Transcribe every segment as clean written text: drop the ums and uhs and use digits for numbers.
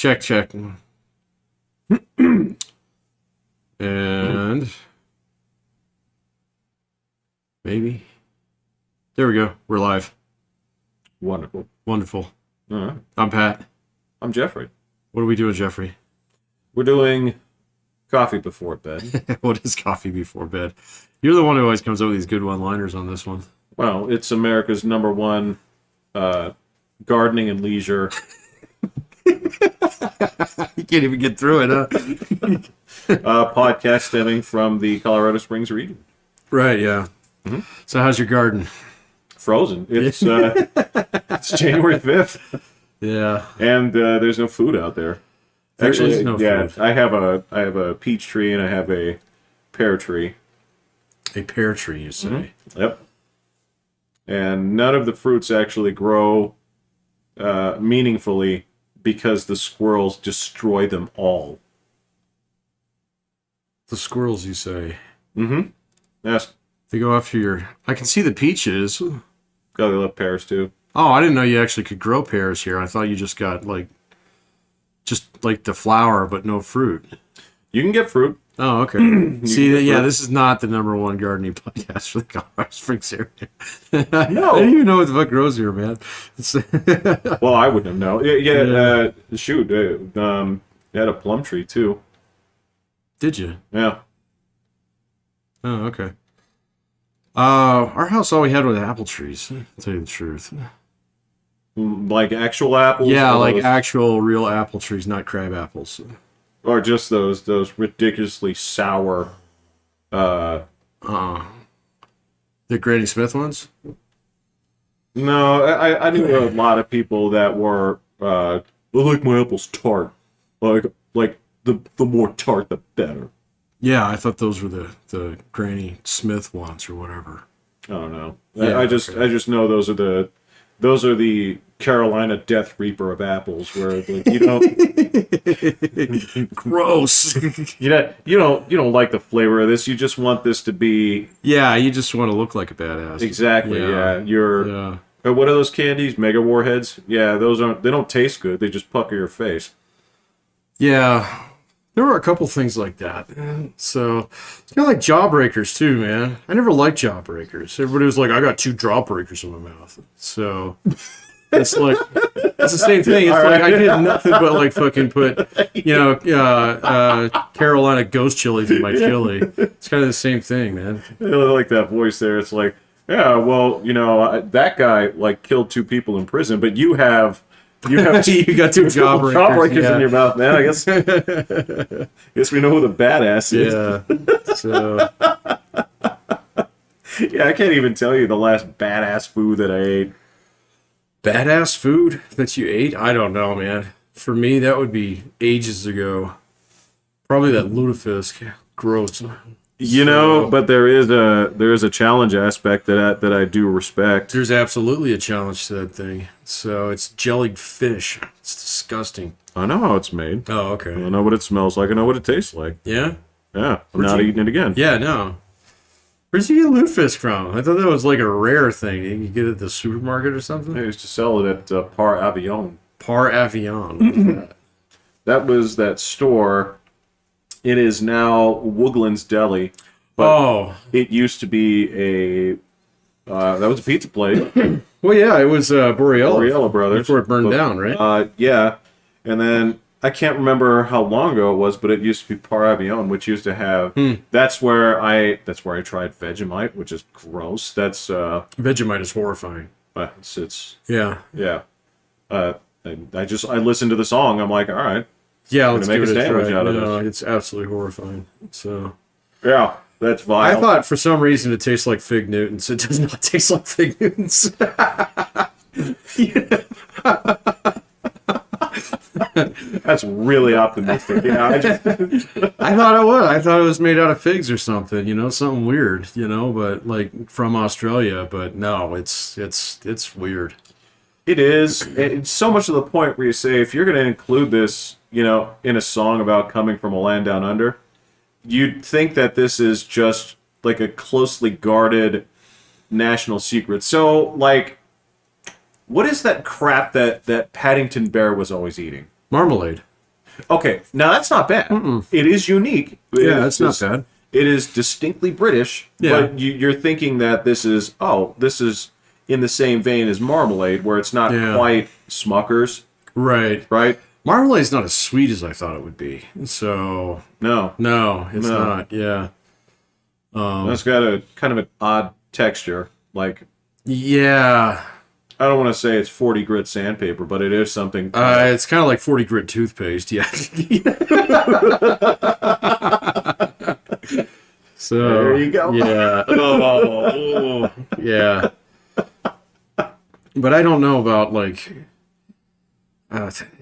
Check. And maybe. There we go. We're live. Wonderful. Wonderful. All right. I'm Pat. I'm Jeffrey. What are we doing, Jeffrey? We're doing coffee before bed. What is coffee before bed? You're the one who always comes up with these good one-liners on this one. Well, it's America's number one gardening and leisure. You can't even get through it, huh? Podcast stemming from the Colorado Springs region. Right, yeah. Mm-hmm. So how's your garden? Frozen. It's January 5th. Yeah. And there's no food out there. Actually, there's no food. I have a peach tree and I have a pear tree. A pear tree, you say? Mm-hmm. Yep. And none of the fruits actually grow meaningfully because the squirrels destroy them all. The squirrels, you say? Mm-hmm. Yes. They go after your... I can see the peaches. Oh, they love pears too. Oh, I didn't know you actually could grow pears here. I thought you just got just like the flower, but no fruit. You can get fruit. Oh, okay. See, this is not the number one gardening podcast for the Colorado Springs area. No. I don't even know what the fuck grows here, man. Well, I wouldn't know. Yeah. Shoot. You had a plum tree too. Did you? Yeah. Oh, okay. Our house, all we had was apple trees, to tell you the truth. Like actual apples? Yeah, like actual real apple trees, not crab apples. Or just those ridiculously sour... The Granny Smith ones? No, I knew a lot of people that were... I like my apples tart. Like the more tart, the better. Yeah, I thought those were the Granny Smith ones or whatever. I don't know. Yeah, I just know those are the Carolina Death Reaper of apples, where like, you know, gross. you don't like the flavor of this. You just want this to be. Yeah, you just want to look like a badass. Exactly. Yeah. Yeah. What are those candies? Mega Warheads. Yeah, they don't taste good. They just pucker your face. Yeah. There were a couple things like that. So, it's kind of like jawbreakers, too, man. I never liked jawbreakers. Everybody was like, I got 2 jawbreakers in my mouth. So, it's like, it's the same thing. It's like, I did nothing but, like, fucking put, Carolina ghost chilies in my chili. It's kind of the same thing, man. I like that voice there. It's like, yeah, well, that guy, like, killed 2 people in prison, but you got 2 jawbreakers in your mouth, man. I guess we know who the badass is. Yeah. So. Yeah, I can't even tell you the last badass food that I ate. Badass food that you ate? I don't know, man. For me, that would be ages ago. Probably that lutefisk. Gross. But there is a challenge aspect that I do respect. There's absolutely a challenge to that thing. So it's jellied fish. It's disgusting. I know how it's made. Oh, okay. I know what it smells like. I know what it tastes like. Yeah? Yeah. I'm not eating it again. Yeah, no. Where'd you get lutefisk from? I thought that was like a rare thing. You could get it at the supermarket or something? I used to sell it at Par Avion. Par Avion. That was that store. It is now Woogland's Deli. But it used to be that was a pizza place. Well, yeah, it was Borriello. Borriello Brothers. Before it burned down, right? Yeah. And then I can't remember how long ago it was, but it used to be Par Avion, which used to have. That's where I tried Vegemite, which is gross. That's Vegemite is horrifying. It's yeah. I listened to the song. I'm like, all right. Yeah, let's make give a it a sandwich try. out of No, this. it's absolutely horrifying. So. Yeah, that's vile. I thought for some reason it tastes like Fig Newtons. It does not taste like Fig Newtons. That's really optimistic. Yeah, I thought it was. I thought it was made out of figs or something. Something weird. But like from Australia. But no, it's weird. It is. It's so much to the point where you say, if you're going to include this, in a song about coming from a land down under, you'd think that this is just like a closely guarded national secret. So, like, what is that crap that Paddington Bear was always eating? Marmalade. Okay, now that's not bad. It is unique. Yeah, it's not bad. It is distinctly British, Yeah. but you're thinking that this is in the same vein as marmalade, where it's not Yeah. quite Smucker's, Right. right? Marmalade's not as sweet as I thought it would be. So No, no, it's No. not. Yeah. it's got a kind of an odd texture. Like, Yeah. I don't want to say it's 40 grit sandpaper, but it is something. It's kind of like 40 grit toothpaste. Yeah. So There you go. Yeah. Oh, yeah. But I don't know about like.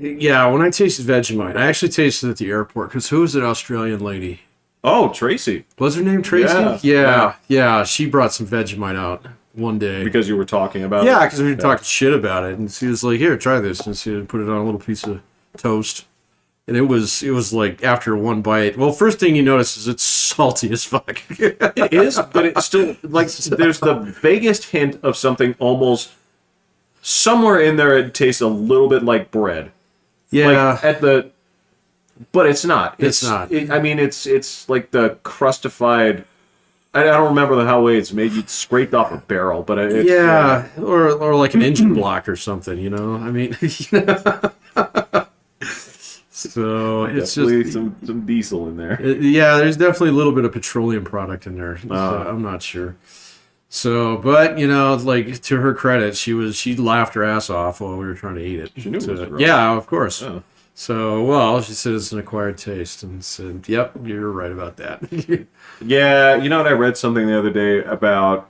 Yeah, when I tasted Vegemite, I actually tasted it at the airport because who was that Australian lady? Oh, Tracy, Was her name Tracy? Yeah. Yeah. She brought some Vegemite out one day. because you were talking about Yeah, it. because we were talking shit about it, and she was like, "Here, try this," and she put it on a little piece of toast, and it was like after one bite. Well, first thing you notice is it's salty as fuck. It is, but it's still like there's the vaguest hint of something almost somewhere in there. It tastes a little bit like bread. Yeah, Like but it's not. It's not. I mean, it's like the crustified. I don't remember how way it's made. You scraped off a barrel, but it's, yeah, or like an engine block or something. You know, I mean, so it's definitely just some diesel in there. yeah. There's definitely a little bit of petroleum product in there. So I'm not sure. So, but you know, like to her credit, she laughed her ass off while we were trying to eat it. She knew it was wrong. Yeah, of course. Oh. So, well, she said it's an acquired taste, and said, "Yep, you're right about that." Yeah, you know what? I read something the other day about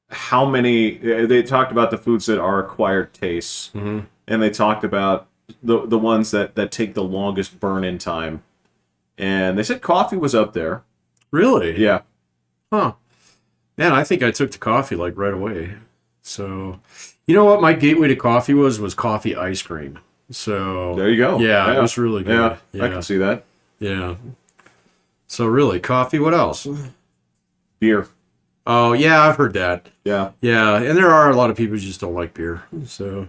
how many they talked about the foods that are acquired tastes, and they talked about the ones that take the longest burn-in time, and they said coffee was up there. Really? Yeah, Huh. Man, I think I took to coffee like right away. So, you know what my gateway to coffee was coffee ice cream. So there you go. Yeah, it was really good. Yeah, I can see that. Yeah. So really, coffee. What else? Beer. Oh yeah, I've heard that. Yeah. Yeah, and there are a lot of people who just don't like beer. So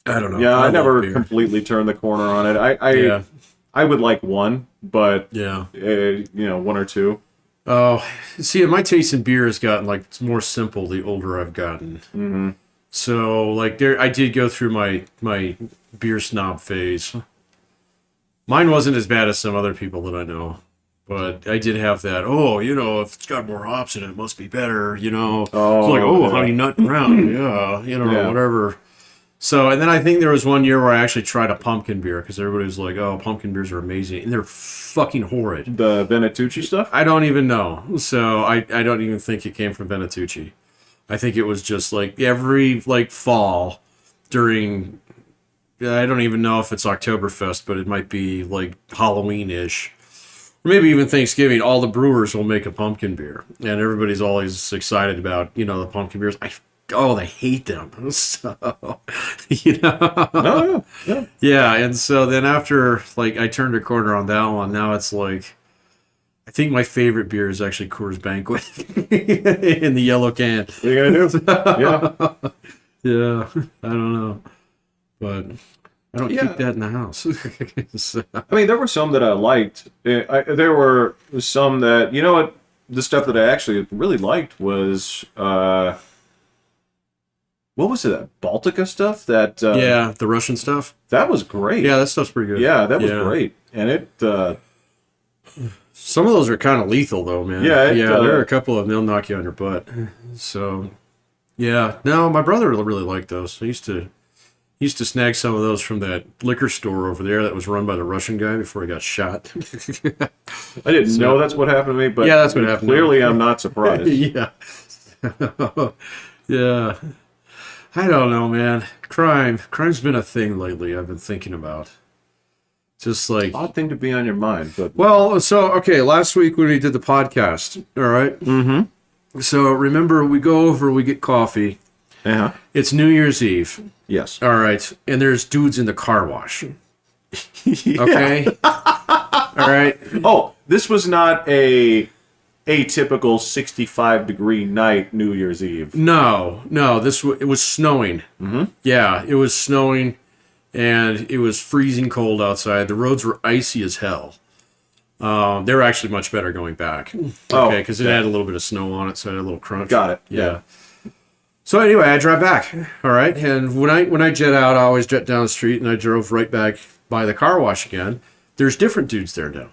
I don't know. Yeah, I love never beer. completely turned the corner on it. Yeah. I would like one, but Yeah. one or two. Oh, see, my taste in beer has gotten like it's more simple the older I've gotten. Mm-hmm. So like I did go through my beer snob phase. Mine wasn't as bad as some other people that I know, but I did have that. Oh, you know, if it's got more hops in it, it must be better. You know, Oh, it's like yeah. honey nut brown, yeah, you know, Yeah. whatever. So, and then I think there was one year where I actually tried a pumpkin beer because everybody was like, "Oh, pumpkin beers are amazing," and they're fucking horrid. The Venetucci stuff? I don't even know. So I don't even think it came from Venetucci. I think it was just like every like fall during. I don't even know if it's Oktoberfest, but it might be like Halloween-ish. Or maybe even Thanksgiving, all the brewers will make a pumpkin beer. And everybody's always excited about, the pumpkin beers. They hate them. So, No, yeah. Yeah, and so then after, like, I turned a corner on that one, now it's like, I think my favorite beer is actually Coors Banquet in the yellow can. What are you gonna do? Yeah. Yeah, I don't know. But I don't Yeah. keep that in the house. So, I mean, there were some that I liked. There were some that, you know what, the stuff that I actually really liked was, what was it, that Baltica stuff? That yeah, the Russian stuff. that was great. Yeah, that stuff's pretty good. Yeah, that was great. And it, Some of those are kind of lethal, though, man. Yeah, there are a couple of them, they'll knock you on your butt. So, yeah. No, my brother really liked those. He used to snag some of those from that liquor store over there that was run by the Russian guy before he got shot. I didn't know that's what happened to me, but Yeah, that's what happened to clearly I'm not surprised. Yeah. Yeah. I don't know, man. Crime's been a thing lately I've been thinking about. Just like, Odd thing to be on your mind, but well, so, okay, last week when we did the podcast, all right? mm-hmm. So remember, we go over, we get coffee. Yeah. It's New Year's Eve. Yes. All right. And there's dudes in the car wash. Okay? All right. Oh, this was not a a typical 65-degree night New Year's Eve. No, it was snowing. Mm-hmm. Yeah, it was snowing, and it was freezing cold outside. The roads were icy as hell. They were actually much better going back. Okay, because it had a little bit of snow on it, so it had a little crunch. Got it. Yeah. So anyway, I drive back. All right, and when I jet out, I always jet down the street, and I drove right back by the car wash again. There's different dudes there now.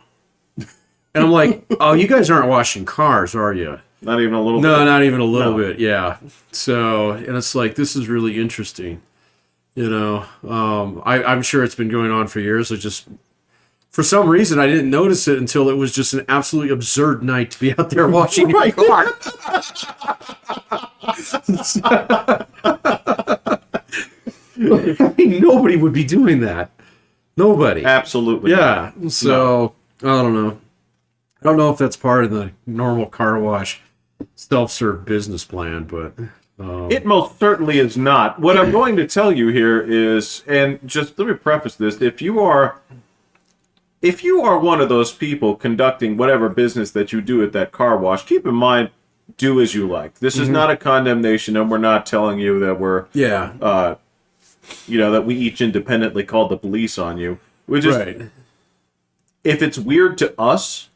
And I'm like, oh, you guys aren't washing cars, are you? Not even a little bit? No, not even a little bit, yeah. So, and it's like, this is really interesting. You know, I'm sure it's been going on for years. I just, for some reason, I didn't notice it until it was just an absolutely absurd night to be out there washing your car. I mean, nobody would be doing that. Nobody. Absolutely. Yeah. So, I don't know. I don't know if that's part of the normal car wash self-serve business plan, but it most certainly is not. What I'm going to tell you here is, and just let me preface this: if you are one of those people conducting whatever business that you do at that car wash, keep in mind, do as you like. This is not a condemnation, and we're not telling you that we're that we each independently called the police on you. We just, if it's weird to us.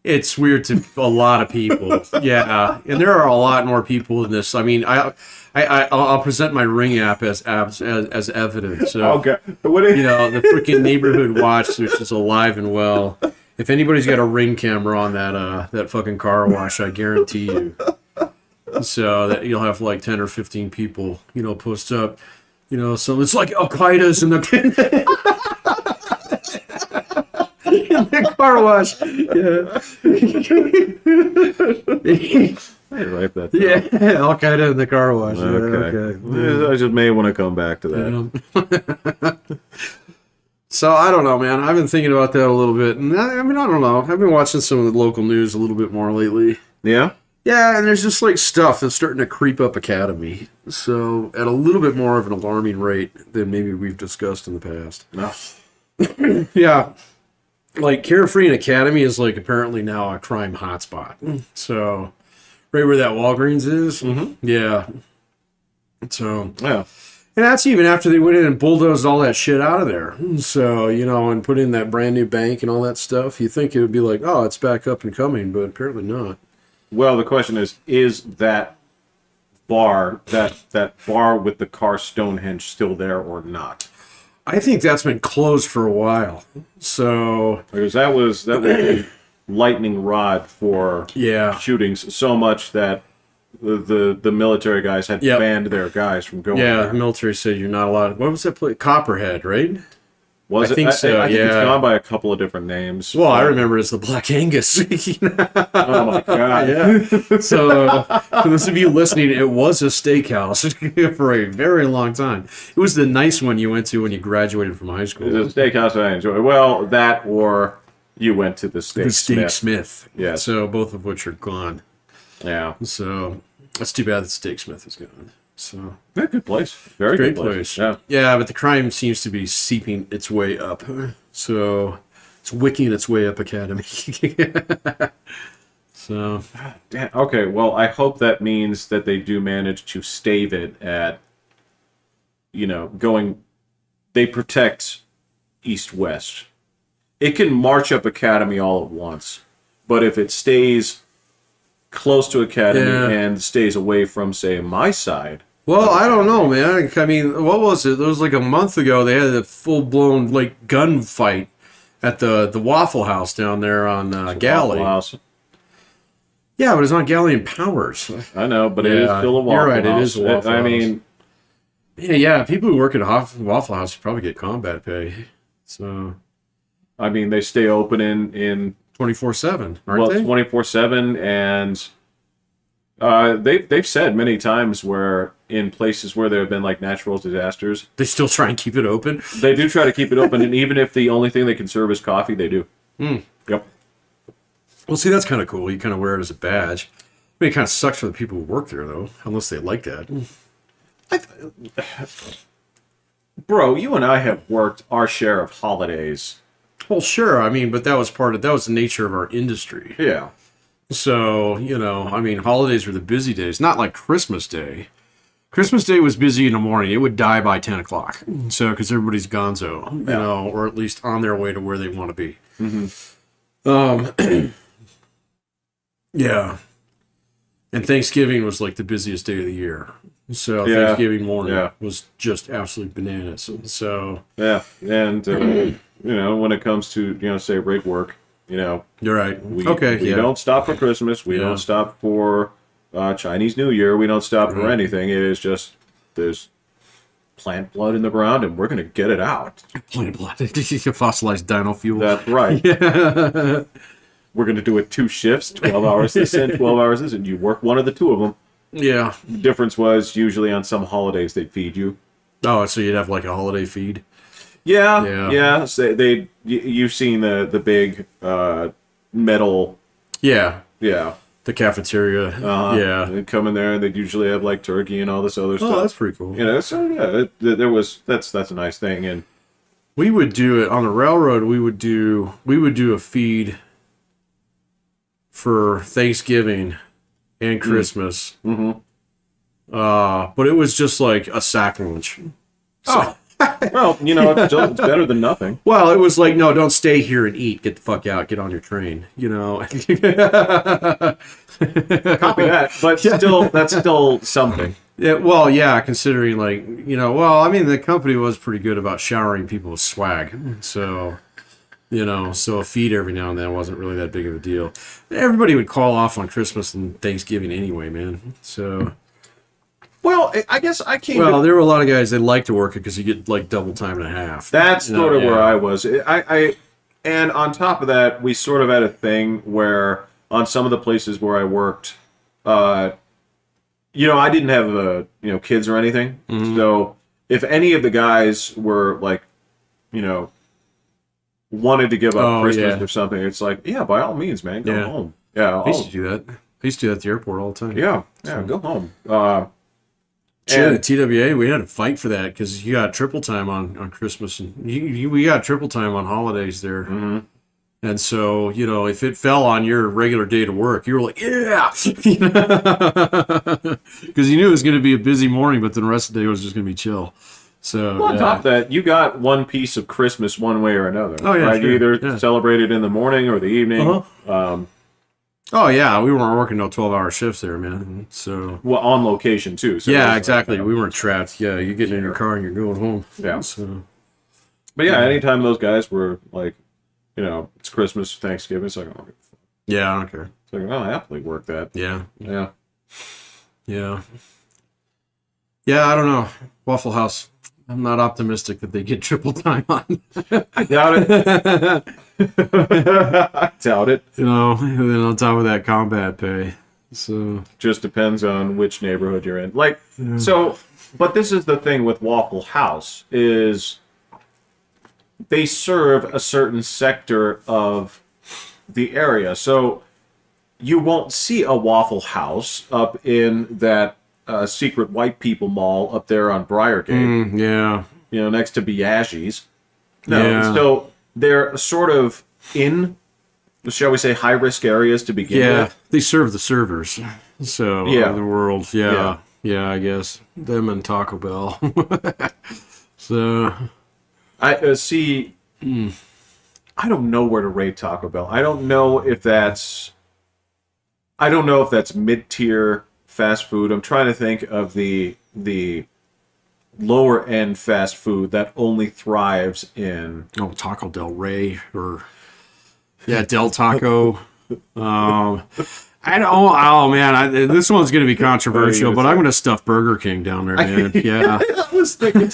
It's weird to a lot of people, yeah, and there are a lot more people in this. I mean, I'll present my Ring app as evidence. So, okay, the freaking neighborhood watch, which is alive and well. If anybody's got a Ring camera on that fucking car wash, I guarantee you. So that you'll have like 10 or 15 people, post up, so it's like Qaeda's in the. In the car wash. Yeah. I write that down. Yeah, Al Qaeda in the car wash. Okay. I just may want to come back to that. So I don't know, man. I've been thinking about that a little bit. And I don't know. I've been watching some of the local news a little bit more lately. Yeah? Yeah, and there's just like stuff that's starting to creep up Academy. So at a little bit more of an alarming rate than maybe we've discussed in the past. No. Yeah. Like, Carefree and Academy is, like, apparently now a crime hotspot. So, right where that Walgreens is. Mm-hmm. Yeah. So, yeah. And that's even after they went in and bulldozed all that shit out of there. So, and put in that brand new bank and all that stuff. You think it would be like, oh, it's back up and coming, but apparently not. Well, the question is that bar, that bar with the car Stonehenge still there or not? I think that's been closed for a while. So because that was a lightning rod for shootings so much that the military guys had banned their guys from going there. The military said you're not allowed. What was that place? Copperhead, right? Was I it? think so. I think it's gone by a couple of different names. Well, I remember it as the Black Angus. Oh my god! Yeah. So, for those of you listening, it was a steakhouse for a very long time. It was the nice one you went to when you graduated from high school. It was a steakhouse I enjoyed. Well, that or you went to the Steak Smith. Yeah. So both of which are gone. Yeah. So that's too bad that Steak Smith is gone. So yeah, good place. Very great good place. Yeah, but the crime seems to be seeping its way up. So it's wicking its way up Academy. So damn. Okay, well, I hope that means that they do manage to stave it at, going. They protect east-west. It can march up Academy all at once, but if it stays close to Academy and stays away from, say, my side. Well, I don't know, man. I mean, what was it? It was like a month ago. They had a full-blown gunfight at the Waffle House down there on Galley. Waffle House. Yeah, but it's on Galley and Powers. I know, but it is still a Waffle House. You're right, it is a Waffle House. I mean, yeah, people who work at a Waffle House probably get combat pay. So, I mean, they stay open in 24/7, aren't they? 24/7, and they've said many times where in places where there have been natural disasters, they still try and keep it open. They do try to keep it open, and even if the only thing they can serve is coffee, they do. Yep. Well, see, that's kind of cool. You kind of wear it as a badge. I mean, it kind of sucks for the people who work there, though, unless they like that. Bro, you and I have worked our share of holidays. Well, sure. I mean, but that was the nature of our industry. Yeah. So, you know, I mean, holidays were the busy days, not like Christmas Day. Christmas Day was busy in the morning. It would die by 10 o'clock. So, because everybody's gonzo, you know, or at least on their way to where they want to be. Yeah. And Thanksgiving was like the busiest day of the year. So, Thanksgiving morning was just absolutely bananas. So, and, you know, when it comes to, you know, say rig work, you know, you're right. we don't stop for Christmas. We don't stop for Chinese New Year. We don't stop for anything. It is just there's plant blood in the ground, and we're going to get it out. Plant blood. Fossilized dino fuel. That's right. Yeah. We're going to do it 2 shifts, 12 hours this and 12 hours this, and you work one of the 2 of them. Yeah. The difference was usually on some holidays they'd feed you. Oh, so you'd have like a holiday feed? Yeah. So you've seen the big metal. Yeah. Yeah. The cafeteria. Yeah. They'd come in there and they'd usually have like turkey and all this other stuff. Oh, that's pretty cool. You know, so yeah, that's a nice thing. And we would do it on the railroad. We would do a feed for Thanksgiving and Christmas. But it was just like a sack lunch. So, well, you know, it's better than nothing. Well, it was like, no, don't stay here and eat. Get the fuck out. Get on your train. You know. Copy that, but still, that's still something. Yeah, well, yeah, considering like, you know, well, I mean, the company was pretty good about showering people with swag. So, you know, so a feed every now and then wasn't really that big of a deal. Everybody would call off on Christmas and Thanksgiving anyway, man. So. Well, I guess I can't. Well, there were a lot of guys that like to work it because you get like double time and a half. That's sort of where I was. And on top of that, we sort of had a thing where on some of the places where I worked, you know, I didn't have kids or anything. So if any of the guys were like, you know, wanted to give up Christmas or something, it's like, yeah, by all means, man, go home. Yeah, I used to do that. I used to do that at the airport all the time. Yeah, go home. Shit, at TWA, we had to fight for that because you got triple time on Christmas, and we got triple time on holidays there. And so, you know, if it fell on your regular day to work, you were like, yeah, because you knew it was going to be a busy morning, but then the rest of the day was just going to be chill. So, on top of that, you got one piece of Christmas one way or another. Oh, yeah, right? sure. You either celebrated in the morning or the evening. Oh yeah, we weren't working no 12-hour shifts there, man. So on location too. So yeah, exactly. We weren't trapped. Yeah, you're getting in your car and you're going home. Yeah. So, but yeah, anytime those guys were like, you know, it's Christmas, Thanksgiving, it's like, oh, yeah, I don't care. It's like, I'll happily work that. Yeah. Yeah. Yeah. Yeah, I don't know. Waffle House. I'm not optimistic that they get triple time on. I doubt it. I doubt it. You know, and then on top of that, combat pay. So just depends on which neighborhood you're in. Like, so, but this is the thing with Waffle House is they serve a certain sector of the area. So you won't see a Waffle House up in that secret white people mall up there on Briargate. Yeah. You know, next to Biaggi's. No, Yeah. so they're sort of in, shall we say, high-risk areas to begin with. They serve the servers. So, of the world. Yeah, I guess. Them and Taco Bell. So. I see. I don't know where to rate Taco Bell. I don't know if that's mid-tier fast food. I'm trying to think of the lower end fast food that only thrives in Taco Del Rey or Del Taco. I don't. Oh man, this one's going to be controversial, but I'm going to stuff Burger King down there, man. Yeah, I was thinking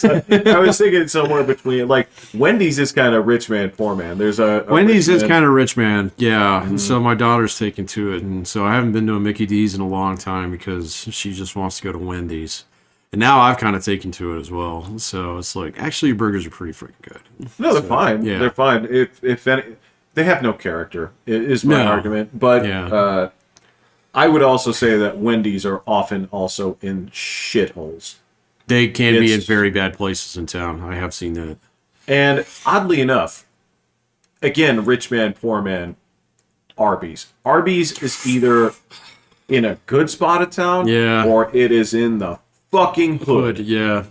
somewhere between, like, Wendy's is kind of rich man, poor man. There's Wendy's is kind of rich man. Yeah, and so my daughter's taken to it, and so I haven't been to a Mickey D's in a long time because she just wants to go to Wendy's. And now I've kind of taken to it as well. So it's like, actually, your burgers are pretty freaking good. No, they're fine. Yeah. They're fine. If any, they have no character, is my argument. But I would also say that Wendy's are often also in shitholes. They can be in very bad places in town. I have seen that. And oddly enough, again, rich man, poor man, Arby's. Arby's is either in a good spot of town, Yeah. or it is in the fucking hood. Yeah.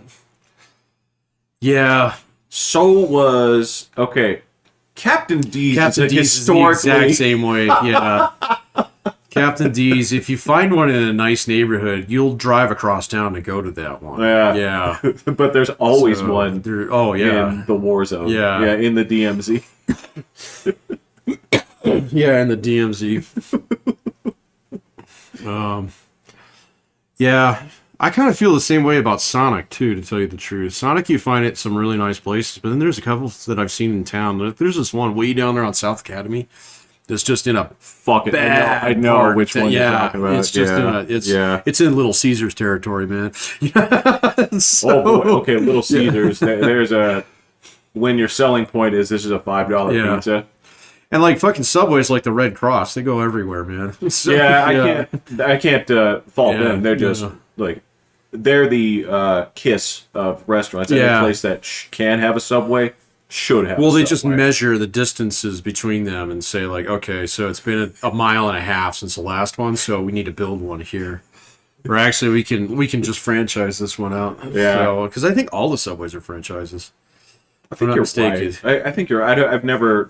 Yeah. So was Captain D's Captain is D's is the exact same way. Yeah. Captain D's, if you find one in a nice neighborhood, you'll drive across town to go to that one. Yeah. Yeah. But there's always one in the war zone. Yeah. Yeah, in the DMZ. Yeah, in the DMZ. Yeah. I kind of feel the same way about Sonic, too, to tell you the truth. Sonic, you find it some really nice places, but then there's a couple that I've seen in town. There's this one way down there on South Academy that's just in a Fucking bad I know part. which one you're talking about. It's just it's in Little Caesars territory, man. So, Oh boy, okay, Little Caesars. There's a when your selling point is this is a $5 pizza. And like fucking Subway's like the Red Cross. They go everywhere, man. So, I can't fault them. They're just like they're the kiss of restaurants. Any place that can have a Subway should have. Well, they just measure the distances between them and say like, okay, so it's been a mile and a half since the last one, so we need to build one here. Or actually, we can just franchise this one out. Yeah, because I think all the Subways are franchises. I think you're right. I think you're right. I've never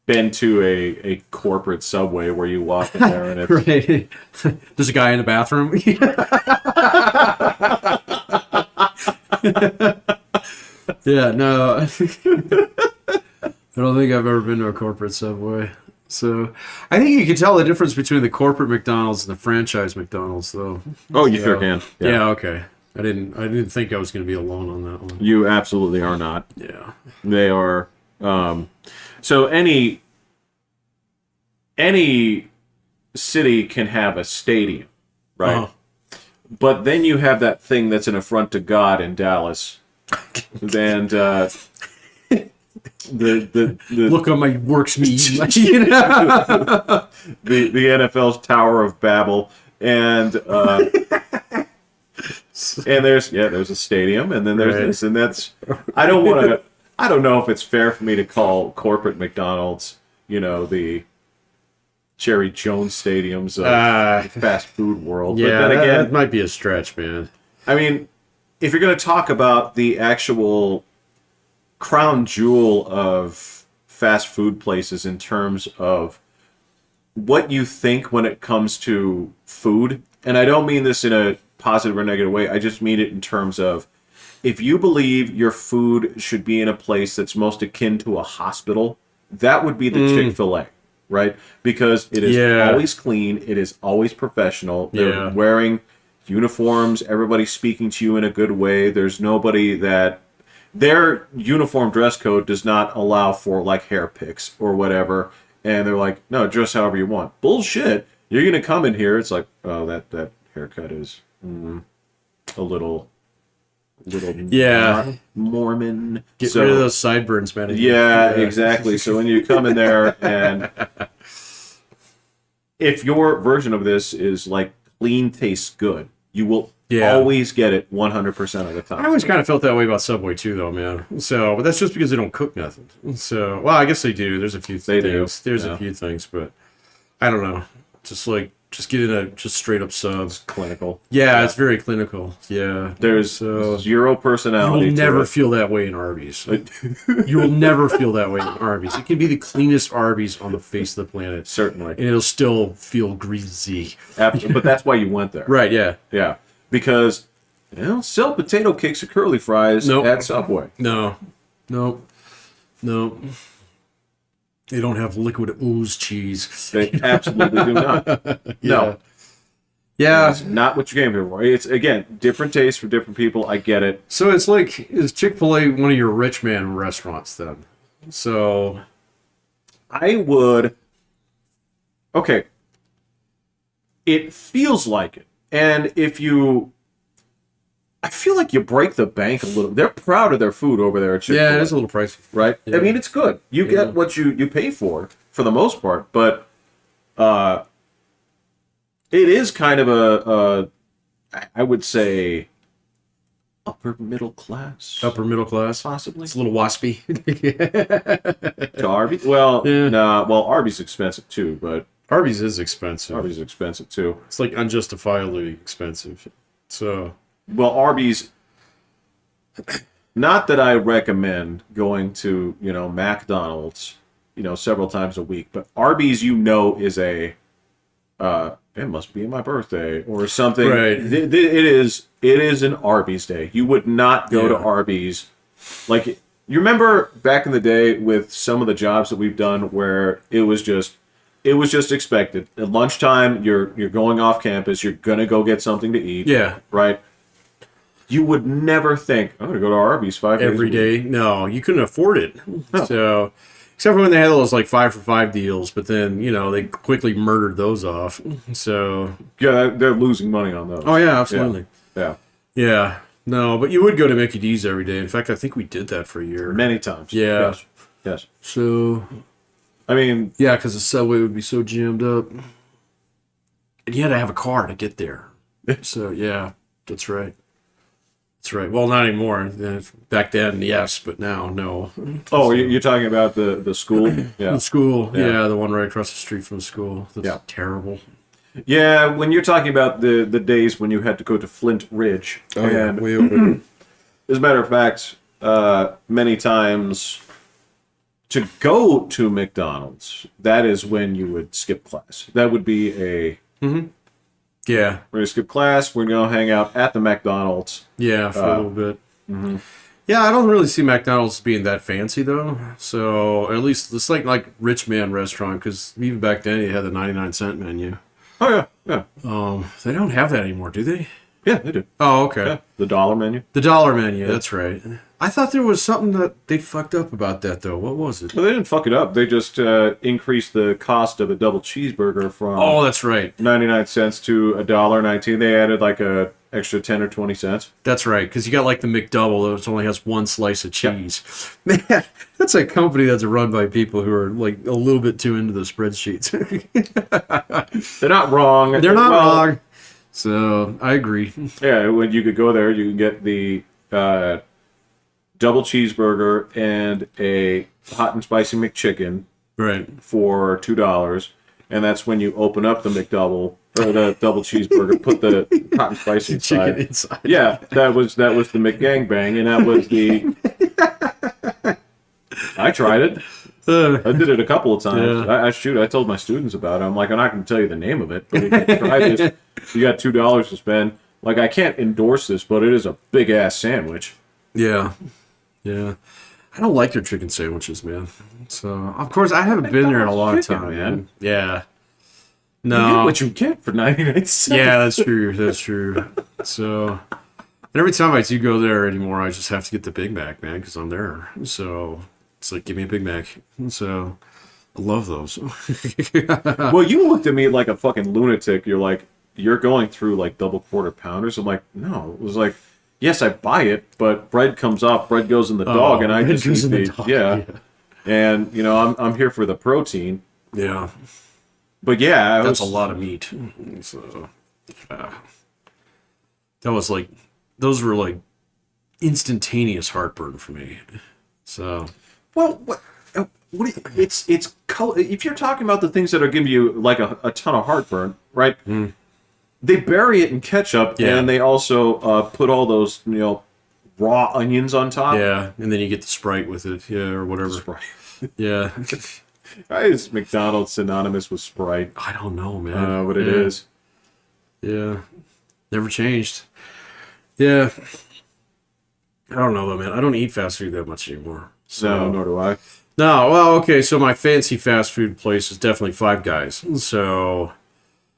been to a corporate Subway where you walk in there and it's right. There's a guy in the bathroom. Yeah, no. I don't think I've ever been to a corporate Subway. So I think you can tell the difference between the corporate McDonald's and the franchise McDonald's, though. Oh, you sure can. Yeah, okay. I didn't think I was going to be alone on that one. You absolutely are not. Yeah. They are. So any city can have a stadium, right? Uh-huh. But then you have that thing that's an affront to God in Dallas, and the look on my works me. the NFL's Tower of Babel, and there's a stadium, and then there's this, and that's I don't know if it's fair for me to call corporate McDonald's, the Jerry Jones stadiums of the fast food world. Yeah, but then again, that might be a stretch, man. I mean, if you're going to talk about the actual crown jewel of fast food places in terms of what you think when it comes to food, and I don't mean this in a positive or negative way, I just mean it in terms of if you believe your food should be in a place that's most akin to a hospital, that would be the Chick-fil-A, right? Because it is always clean, it is always professional, they're wearing uniforms, everybody's speaking to you in a good way, there's nobody that... Their uniform dress code does not allow for, like, hair picks or whatever, and they're like, no, dress however you want. Bullshit! You're going to come in here, it's like, oh, that haircut is a little Mormon. Get rid of those sideburns, man. Yeah, exactly. So when you come in there and if your version of this is like clean tastes good, you will always get it 100% of the time. I always kind of felt that way about Subway too, though, man. So, but that's just because they don't cook nothing. So, well, I guess they do. There's a few things. There's a few things, but I don't know. Just get in just straight up subs. Clinical. Yeah, it's very clinical. Yeah. There's zero personality. You'll never feel that way in Arby's. You will never feel that way in Arby's. It can be the cleanest Arby's on the face of the planet. Certainly. And it'll still feel greasy. But that's why you went there. Right, yeah. Yeah. Because they don't sell potato cakes or curly fries at Subway. No. They don't have liquid ooze cheese. They absolutely do not. No. Yeah. It's not what you came here for. It's, again, different tastes for different people. I get it. So it's like, is Chick-fil-A one of your rich man restaurants then? So... I would... Okay. It feels like it. And if you... I feel like you break the bank a little. They're proud of their food over there at Chick-fil-A. Yeah, it is a little pricey. Right? Yeah. I mean, it's good. You get what you pay for the most part. But it is kind of I would say, upper middle class. Upper middle class. Possibly. It's a little waspy. To Arby's? Well, Yeah. nah. Well, Arby's expensive too, but Arby's is expensive. Arby's expensive too. It's like unjustifiably expensive. So, Well, Arby's. Not that I recommend going to McDonald's, several times a week, but Arby's, is a. It must be my birthday or something. Right. It is an Arby's day. You would not go to Arby's. Like, you remember back in the day with some of the jobs that we've done where it was just expected. At lunchtime, you're going off campus, you're gonna go get something to eat. yeah. Right? You would never think, I'm gonna go to Arby's 5 days Every a week. day. No, you couldn't afford it. No. So, except for when they had those like 5 for $5 deals, but then, they quickly murdered those off. So, Yeah, they're losing money on those. oh yeah, absolutely. Yeah. Yeah. No, but you would go to Mickey D's every day. In fact, I think we did that for a year. Many times. Yeah. Yes. Yes. So, I mean, yeah, because the subway would be so jammed up. And you had to have a car to get there. So, yeah, that's right. That's right. Well, not anymore. Back then, yes, but now, no. oh, you're talking about the school? Yeah. The school, Yeah. yeah, the one right across the street from the school. That's Yeah. terrible. Yeah, when you're talking about the days when you had to go to Flint Ridge. And way over. as a matter of fact, many times to go to McDonald's, that is when you would skip class. That would be Yeah, we're going to skip class, we're going to hang out at the McDonald's. yeah, for a little bit. Yeah, I don't really see McDonald's being that fancy though. So at least it's like rich man restaurant because even back then you had the 99-cent menu. Oh, yeah, yeah. They don't have that anymore, do they? Yeah, they do. Oh, okay. Yeah, the dollar menu. The dollar menu. That's right. I thought there was something that they fucked up about that though. What was it? Well, they didn't fuck it up. They just increased the cost of a double cheeseburger from Oh, that's right. 99 cents to $1.19. They added like a extra 10 or 20 cents. That's right, because you got like the McDouble that only has one slice of cheese. Man, that's a company that's run by people who are like a little bit too into the spreadsheets. They're not wrong. They're not Well, wrong. So I agree. Yeah, when you could go there, you can get the double cheeseburger and a hot and spicy McChicken Right. for $2, and that's when you open up the McDouble or the double cheeseburger, put the hot and spicy Chicken inside. inside. Yeah, that was the McGangbang, and that was the. I tried it. I did it a couple of times. Yeah. I told my students about it. I'm like, I'm not going to tell you the name of it, but if you try this, you got $2 to spend. Like, I can't endorse this, but it is a big ass sandwich. Yeah. Yeah. I don't like their chicken sandwiches, man. So of course I haven't been there in a long Chicken, time, man. man. Yeah. You No. get what you get for 99 cents. Yeah, that's true. That's true. So, and every time I do go there anymore, I just have to get the Big Mac, man, because I'm there. So it's like, give me a Big Mac. So I love those. Well, you looked at me like a fucking lunatic. You're like, you're going through like double quarter pounders. I'm like, no. It was like, yes, I buy it, but bread comes off, bread goes in the dog, and I bread just goes eat in the the dog, yeah. yeah. And I'm here for the protein. Yeah, But yeah, that's a lot of meat. So that was like, those were like instantaneous heartburn for me. So Well, it's if you're talking about the things that are giving you like a ton of heartburn, right? They bury it in ketchup, Yeah. and they also put all those raw onions on top. yeah, and then you get the Sprite with it, yeah, or whatever. Sprite. Yeah, Why is McDonald's synonymous with Sprite? I don't know, man. But it Yeah. is. Yeah, never changed. Yeah, I don't know though, man. I don't eat fast food that much anymore. So No, nor do I. no, well, okay. So my fancy fast food place is definitely Five Guys. So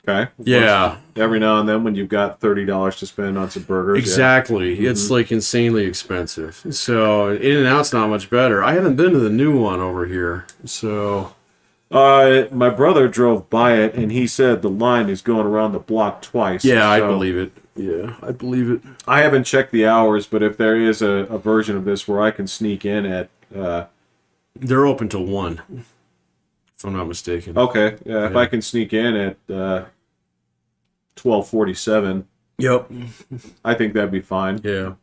Okay. yeah, Every now and then, when you've got $30 to spend on some burgers. exactly. It's like insanely expensive. So In-N-Out's not much better. I haven't been to the new one over here. So Yeah. My brother drove by it, and he said the line is going around the block twice. yeah, I So believe it. Yeah, I believe it. I haven't checked the hours, but if there is a version of this where I can sneak in at. They're open till 1, if I'm not mistaken. Okay, yeah, if Yeah. I can sneak in at 12:47, Yep. I think that'd be fine. Yeah.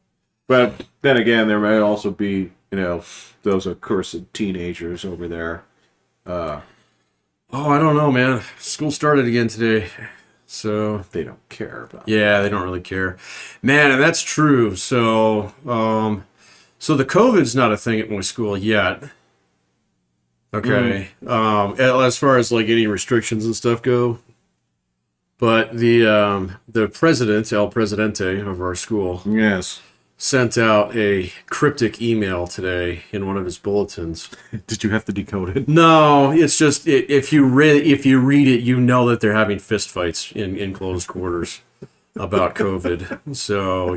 But then again, there may also be, those accursed teenagers over there. Oh, I don't know, man. School started again today. So They don't care about. yeah, they don't really care. Man, and that's true. So so the COVID's not a thing at my school yet. Okay. As far as like any restrictions and stuff go. But the president, El Presidente of our school, Yes. sent out a cryptic email today in one of his bulletins. Did you have to decode it? No, it's just if you read it, you know that they're having fistfights in closed quarters about COVID. So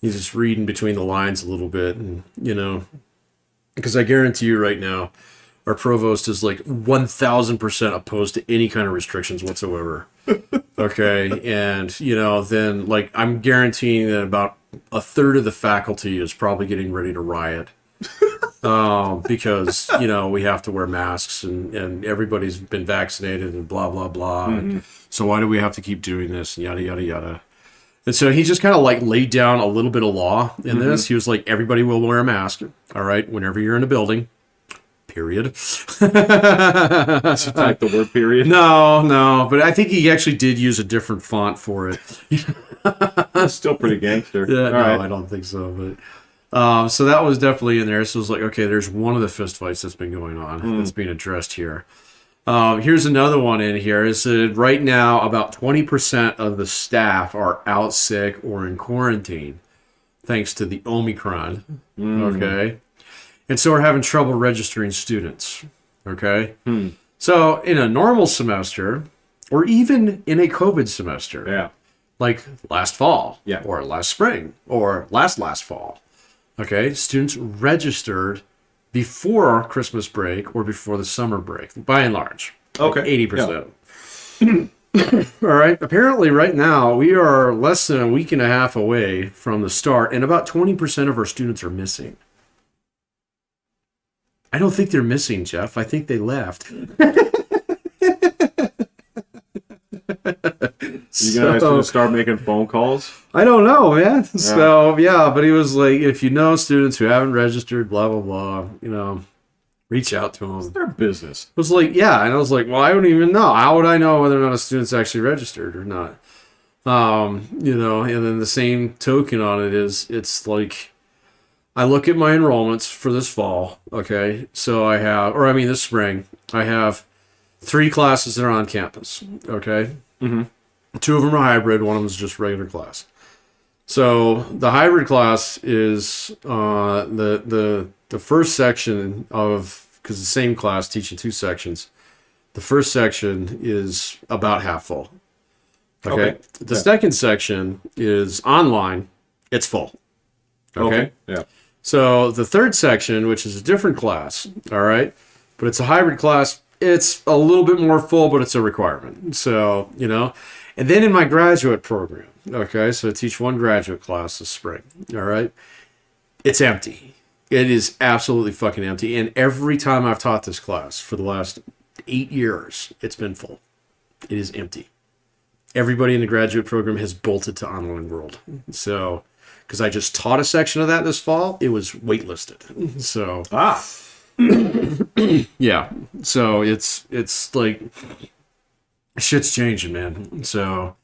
he's just reading between the lines a little bit, and because I guarantee you right now, our provost is like 1,000% opposed to any kind of restrictions whatsoever. Okay, and then like I'm guaranteeing that about a third of the faculty is probably getting ready to riot. Because we have to wear masks and everybody's been vaccinated and blah blah blah. And so why do we have to keep doing this and yada yada yada? And so he just kind of like laid down a little bit of law in this. He was like, everybody will wear a mask, all right, whenever you're in a building. Period. Did you type the word period? No, but I think he actually did use a different font for it. That's still pretty gangster. Yeah, All no, right. I don't think so, but so that was definitely in there. So it was like, okay, there's one of the fistfights that's been going on that's being addressed here. Here's another one in here. Is that right now about 20% of the staff are out sick or in quarantine, thanks to the Omicron. Okay, and so we're having trouble registering students. Okay, so in a normal semester, or even in a COVID semester, Yeah. like last fall, Yeah. or last spring, or last fall. Okay, students registered before Christmas break or before the summer break, by and large. Okay. 80%. All right, apparently right now we are less than a week and a half away from the start, and about 20% of our students are missing. I don't think they're missing, Jeff. I think they left. You guys gonna start making phone calls? I don't know, man. So yeah, but he was like, if you know students who haven't registered, blah blah blah, reach out to them. It's their business. It was like, yeah, and I was like, well, I don't even know. How would I know whether or not a student's actually registered or not? And then the same token on it is, it's like, I look at my enrollments for this fall. Okay, so this spring, I have 3 classes that are on campus. Okay. 2 of them are hybrid. One of them is just regular class. So the hybrid class is the first section of, because the same class teaching 2 sections. The first section is about half full. Okay. The second section is online. It's full. Okay. Yeah. So the third section, which is a different class, all right, but it's a hybrid class. It's a little bit more full, but it's a requirement. So, and then in my graduate program, okay, so I teach 1 graduate class this spring, all right, it's empty. It is absolutely fucking empty. And every time I've taught this class for the last 8 years, it's been full. It is empty. Everybody in the graduate program has bolted to online world. So, because I just taught a section of that this fall, it was waitlisted. So, yeah. So it's like shit's changing, man. So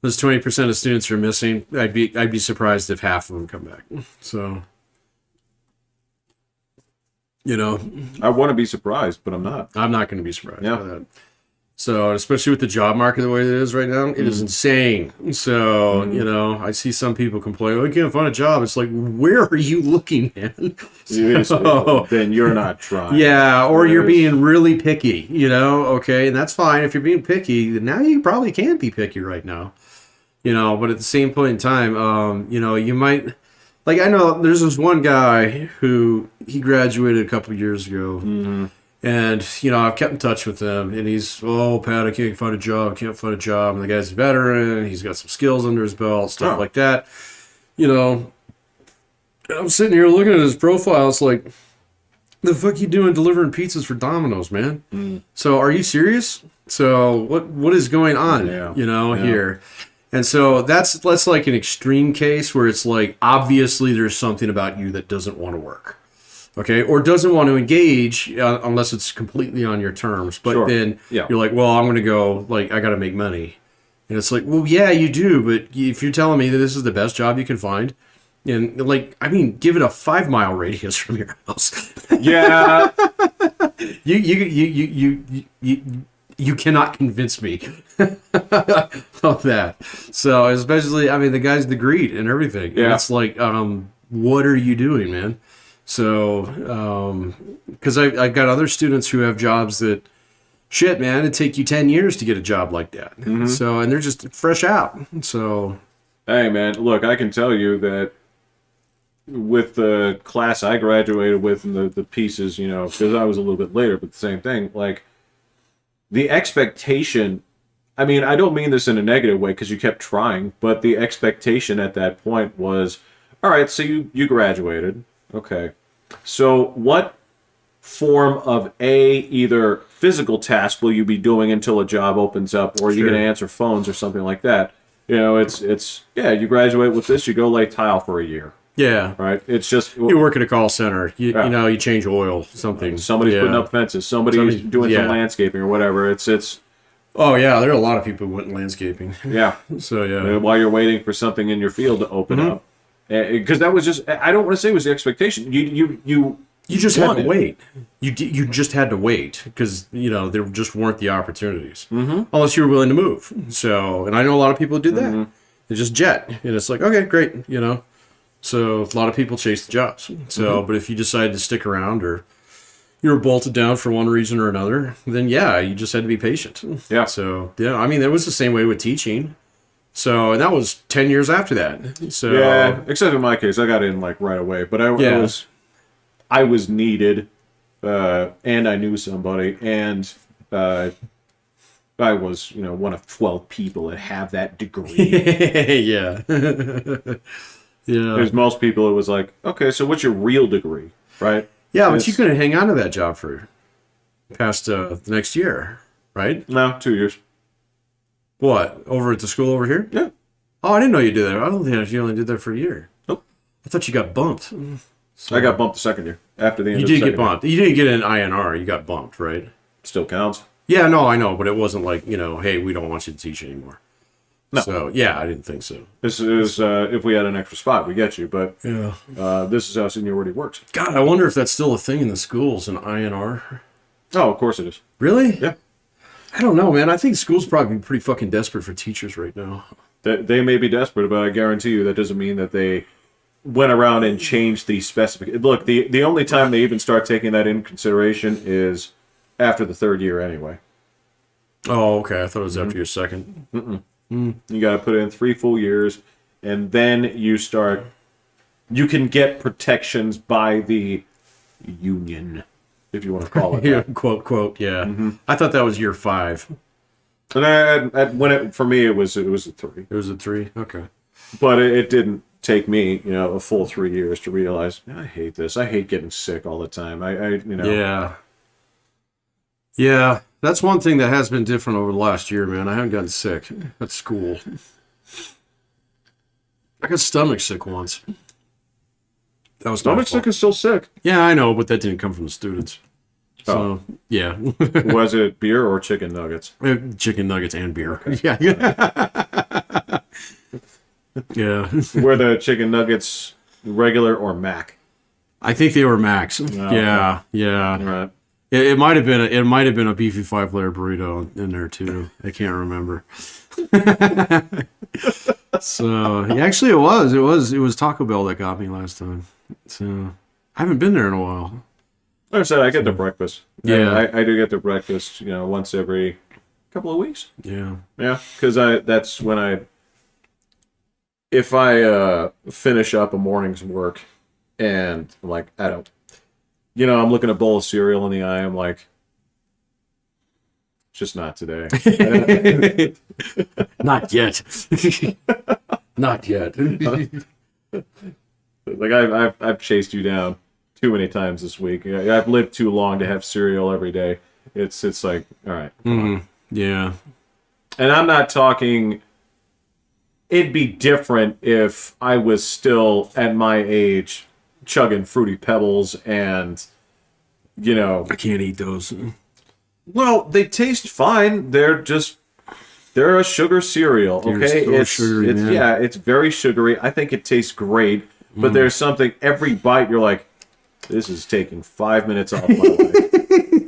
those 20% of students are missing. I'd be surprised if half of them come back. So I want to be surprised, but I'm not. I'm not going to be surprised by that. So, especially with the job market the way it is right now, it is insane. So, I see some people complain, oh, I can't find a job. It's like, where are you looking, man? Then you're not trying. Yeah, or you're being really picky, okay? And that's fine. If you're being picky, now you probably can be picky right now. But at the same point in time, you might... Like, I know there's this one guy who, he graduated a couple years ago. And, I've kept in touch with him, and he's, oh, Pat, I can't find a job. And the guy's a veteran. He's got some skills under his belt, stuff like that. I'm sitting here looking at his profile. It's like, the fuck you doing delivering pizzas for Domino's, man? So are you serious? So what is going on, here? And so that's like an extreme case where it's like, obviously there's something about you that doesn't want to work. Okay. Or doesn't want to engage unless it's completely on your terms. But Sure. then Yeah. you're like, well, I'm going to go, like, I got to make money. And it's like, well, yeah, you do. But if you're telling me that this is the best job you can find, and like, I mean, give it a 5-mile radius from your house. Yeah. You cannot convince me of that. So especially, I mean, the guy's the greed and everything. Yeah. And it's like, what are you doing, man? So, because I've got other students who have jobs that, shit, man, it'd take you 10 years to get a job like that. Mm-hmm. So, and they're just fresh out. So, Hey, man, look, I can tell you that with the class I graduated with and the pieces, you know, because I was a little bit later, but the same thing, like, the expectation, I mean, I don't mean this in a negative way because you kept trying, but the expectation at that point was, all right, so you graduated. Okay. So what form of either physical task will you be doing until a job opens up, or are you going to answer phones or something like that? You know, it's you graduate with this, you go lay tile for a year. yeah. Right? It's just You work at a call center. You Yeah. know, you change oil, something. somebody's putting up fences, somebody's doing some landscaping or whatever. It's Oh, yeah, there are a lot of people who went landscaping. yeah. So, yeah. While you're waiting for something in your field to open up. Because that was just, I don't want to say it was the expectation. You just had to wanted. wait. You just had to wait because, you know, there just weren't the opportunities. Unless you were willing to move. So, and I know a lot of people who did that. They just jet. And it's like, okay, great, you know. So, a lot of people chase the jobs. So, but if you decided to stick around or you were bolted down for one reason or another, then yeah, you just had to be patient. Yeah. So, yeah, I mean, that was the same way with teaching. So, and that was 10 years after that. So, Yeah, except in my case, I got in like right away. But I was needed, and I knew somebody, and I was, you know, one of 12 people that have that degree. yeah. Yeah. There's most people, it was like, okay, so what's your real degree, right? Yeah, but It's- you couldn't hang on to that job for past the next year, right? No, 2 years. What? Over at the school over here? Yeah. Oh, I didn't know you did that. I don't think you only did that for a year. Nope. I thought you got bumped. I got bumped the second year after the end. You of the did get second year. bumped. You didn't get an INR. You got bumped, right? Still counts. Yeah, no, I know, but it wasn't like, you know, hey, we don't want you to teach anymore. No. So, yeah, I didn't think so. This is if we had an extra spot, we get you. But Yeah. this is how seniority works. God, I wonder if that's still a thing in the schools, an INR. Oh, of course it is. Really? Yeah. I don't know, man. I think schools probably pretty fucking desperate for teachers right now. They may be desperate, but I guarantee you that doesn't mean that they went around and changed the specific. Look, the only time they even start taking that in consideration is after the third year anyway. Oh, okay. I thought it was after your second. You got to put in 3 full years, and then you can get protections by the union, if you want to call it Yeah, that. quote, yeah. I thought that was year 5. And for me, it was a 3. It was a 3? Okay. But it didn't take me, you know, a full 3 years to realize, I hate this. I hate getting sick all the time. I you know. Yeah. Yeah, that's one thing that has been different over the last year, man. I haven't gotten sick at school. I got stomach sick once. That was my Stomach fault. sick is still sick. Yeah, I know, but that didn't come from the students. So, yeah. Was it beer or chicken nuggets? Chicken nuggets and beer. Yeah. Yeah. Were the chicken nuggets regular or Mac? I think they were Max. Yeah. Yeah. Right. It might have been a beefy 5-layer burrito in there too. I can't remember. So actually, it was Taco Bell that got me last time. So I haven't been there in a while. Like I said, I get their breakfast. Yeah. I do get their breakfast. You know, once every couple of weeks. Yeah. Yeah, because that's when if I finish up a morning's work, and I'm like, I don't. You know, I'm looking at a bowl of cereal in the eye. I'm like, just not today. Not yet. Not yet. Like I've chased you down too many times this week. I've lived too long to have cereal every day. It's like, all right. Yeah. And I'm not talking it'd be different if I was still at my age chugging Fruity Pebbles and, I can't eat those. well, they taste fine. They're a sugar cereal, okay? So sugary, man. Yeah, it's very sugary. I think it tastes great, but there's something every bite you're like, this is taking 5 minutes off my life.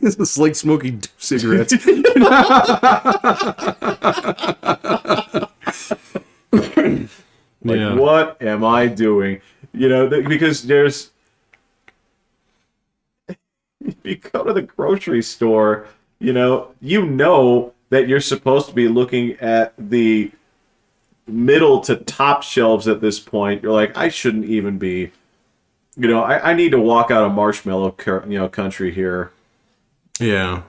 It's like smoking cigarettes. Like, what am I doing? Because there's... If you go to the grocery store, you know that you're supposed to be looking at the middle to top shelves at this point. You're like, I shouldn't even be... I need to walk out of marshmallow country here. Yeah.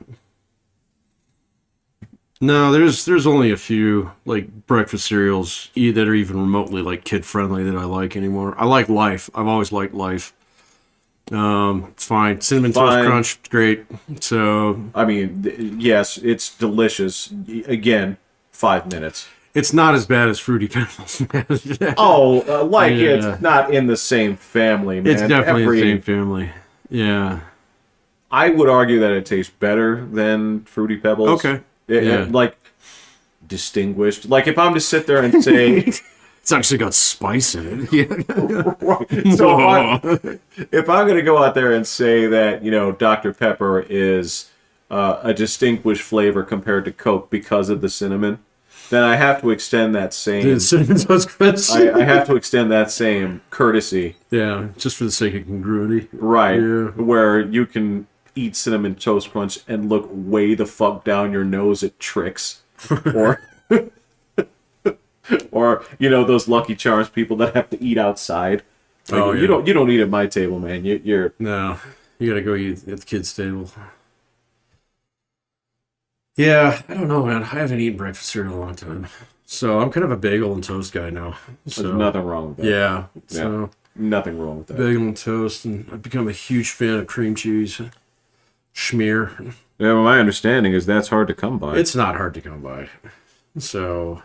No, there's only a few like breakfast cereals that are even remotely like kid friendly that I like anymore. I like Life. I've always liked Life. It's fine. Cinnamon Toast Crunch, great. So I mean, yes, it's delicious. Again, 5 minutes. it's not as bad as Fruity Pebbles. It's not in the same family, man. It's definitely the same family. Yeah. I would argue that it tastes better than Fruity Pebbles. Okay. Like, distinguished. Like, if I'm to sit there and say... It's actually got spice in it. Yeah. Right. So if I'm going to go out there and say that, Dr. Pepper is a distinguished flavor compared to Coke because of the cinnamon, then I have to extend that same... Cinnamon Toast Crunch. I have to extend that same courtesy. Yeah, just for the sake of congruity. Right. Yeah. Where you can eat Cinnamon Toast Crunch and look way the fuck down your nose at Trix. Or... Or those Lucky Charms people that have to eat outside. Like, you don't eat at my table, man. You're no, you gotta go eat at the kids' table. Yeah, I don't know, man. I haven't eaten breakfast cereal in a long time, so I'm kind of a bagel and toast guy now. So There's nothing wrong with that. yeah, so Nothing wrong with that. bagel and toast, and I've become a huge fan of cream cheese, schmear. Yeah, well, my understanding is that's hard to come by. It's not hard to come by, so.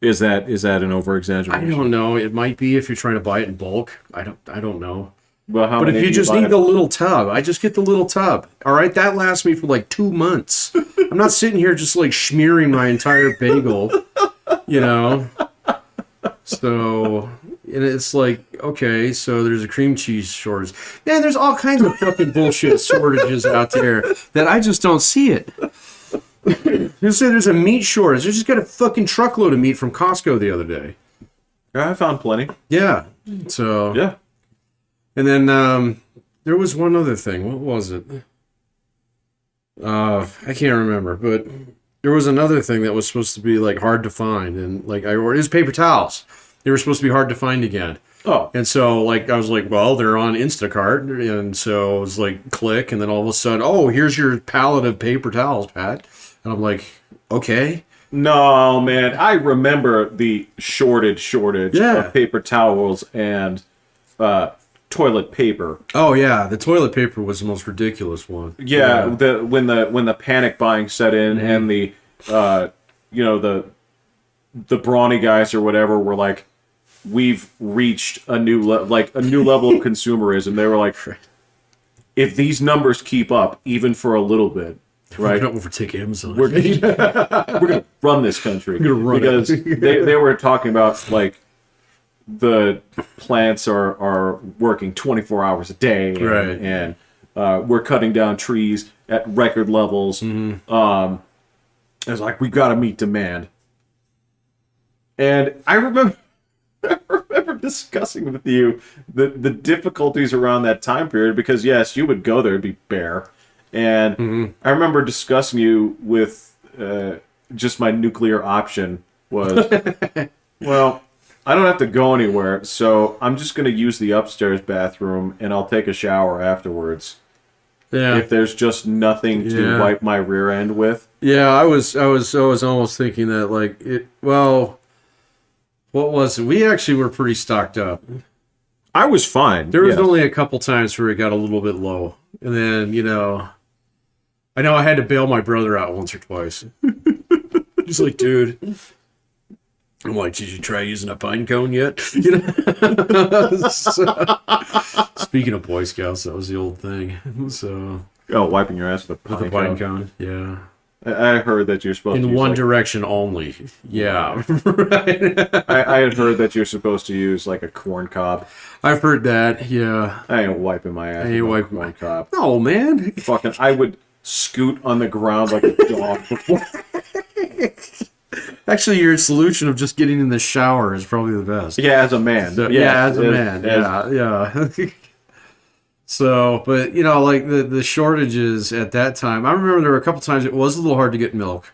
Is that an over-exaggeration? I don't know. It might be if you're trying to buy it in bulk. I don't know. Well, how But many if you do just buy? need the little tub, I just get the little tub. All right, that lasts me for like 2 months. I'm not sitting here just like smearing my entire bagel, So, and it's like, okay, so there's a cream cheese shortage. Man, there's all kinds of fucking bullshit shortages out there that I just don't see it. You say there's a meat shortage. I just got a fucking truckload of meat from Costco the other day. Yeah, I found plenty. Yeah. So Yeah. And then there was one other thing. What was it? I can't remember, but there was another thing that was supposed to be like hard to find, and like I ordered, it was paper towels. They were supposed to be hard to find again. Oh. And so like I was like, well, they're on Instacart, and so it was like click, and then all of a sudden, oh, here's your pallet of paper towels, Pat. And I'm like, okay. No, man. I remember the shortage Yeah. of paper towels and toilet paper. Oh yeah, the toilet paper was the most ridiculous one. Yeah, when the panic buying set in and the brawny guys or whatever were like, we've reached a new level of consumerism. They were like, if these numbers keep up even for a little bit, right? We're gonna overtake Amazon. We're gonna run this country. We're gonna run because it. they were talking about like the plants are working 24 hours a day, Right. and we're cutting down trees at record levels. Mm-hmm. It's like we got to meet demand, and I remember discussing with you the difficulties around that time period because yes, you would go there, it'd be bare. And I remember discussing you with just my nuclear option was, well, I don't have to go anywhere, so I'm just going to use the upstairs bathroom and I'll take a shower afterwards. Yeah. If there's just nothing to wipe my rear end with. Yeah, I was almost thinking that like it. Well, what was it? We actually were pretty stocked up. I was fine. There was only a couple times where it got a little bit low, and then I know I had to bail my brother out once or twice. He's like, dude, I'm like, did you try using a pine cone yet? You know. So, speaking of Boy Scouts, that was the old thing. So Oh, wiping your ass with a with a pine cone, yeah. I heard that you're supposed to In use, one like, direction only. Yeah, right. I had heard that you're supposed to use like a corn cob. I've heard that. Yeah. I ain't wiping my ass I ain't with a wiping corn cob. No, man. Fucking, I would scoot on the ground like a dog before. Actually, your solution of just getting in the shower is probably the best. Yeah, as a man. So, Yeah, as a man. Yeah. So, but you know, like the shortages at that time, I remember there were a couple times it was a little hard to get milk.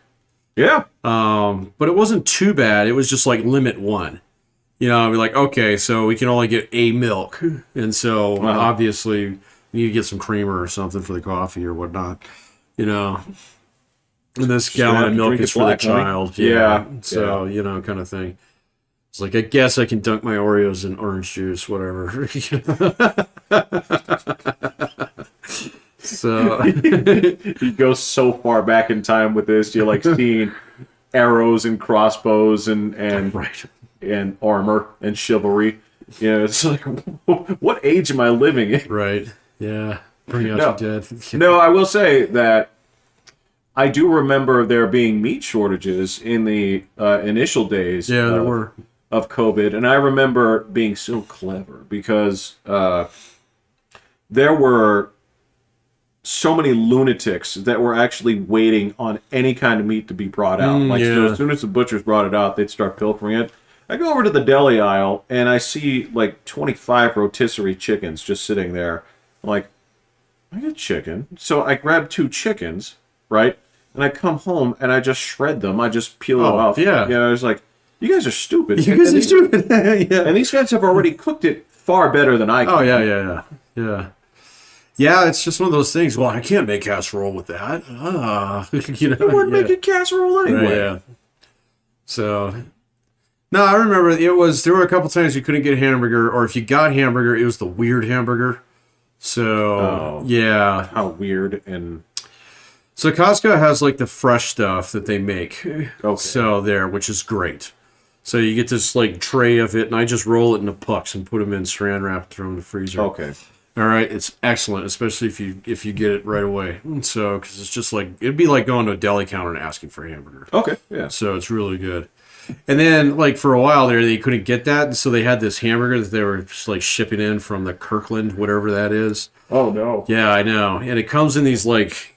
Yeah. But it wasn't too bad. It was just like limit one. You know, I'd be like, okay, so we can only get a milk, and so obviously we need to get some creamer or something for the coffee or whatnot. You know, and this gallon of milk is for the child. Yeah. So you know, kind of thing. It's like, I guess I can dunk my Oreos in orange juice, whatever. So You go so far back in time with this. You're like seeing arrows and crossbows and right. and armor and chivalry. You know, it's like, what age am I living in? Right. Yeah. Bring out No. your dead. No, I will say that I do remember there being meat shortages in the initial days. Yeah, there were. Of COVID, and I remember being so clever because there were so many lunatics that were actually waiting on any kind of meat to be brought out. So as soon as the butchers brought it out, they'd start pilfering it. I go over to the deli aisle and I see like 25 rotisserie chickens just sitting there. I'm like, I get chicken. So I grab 2 chickens, right? And I come home and I just shred them. I just peel them off. Yeah. You know, I was like, you guys are stupid. You guys are stupid. Yeah. And these guys have already cooked it far better than I can. Oh, yeah. Yeah, it's just one of those things. Well, I can't make casserole with that. You know, They weren't making casserole anyway. Right, yeah. So, no, I remember there were a couple times you couldn't get hamburger, or if you got hamburger, it was the weird hamburger. So, yeah. How weird. And so Costco has like the fresh stuff that they make. Okay. So which is great. So you get this like tray of it, and I just roll it into pucks and put them in saran wrap, and throw them in the freezer. Okay. All right, it's excellent, especially if you get it right away. So because it's just like it'd be like going to a deli counter and asking for a hamburger. Okay. Yeah. So it's really good. And then like for a while there, they couldn't get that, and so they had this hamburger that they were just like shipping in from the Kirkland, whatever that is. Oh no. Yeah, I know, and it comes in these like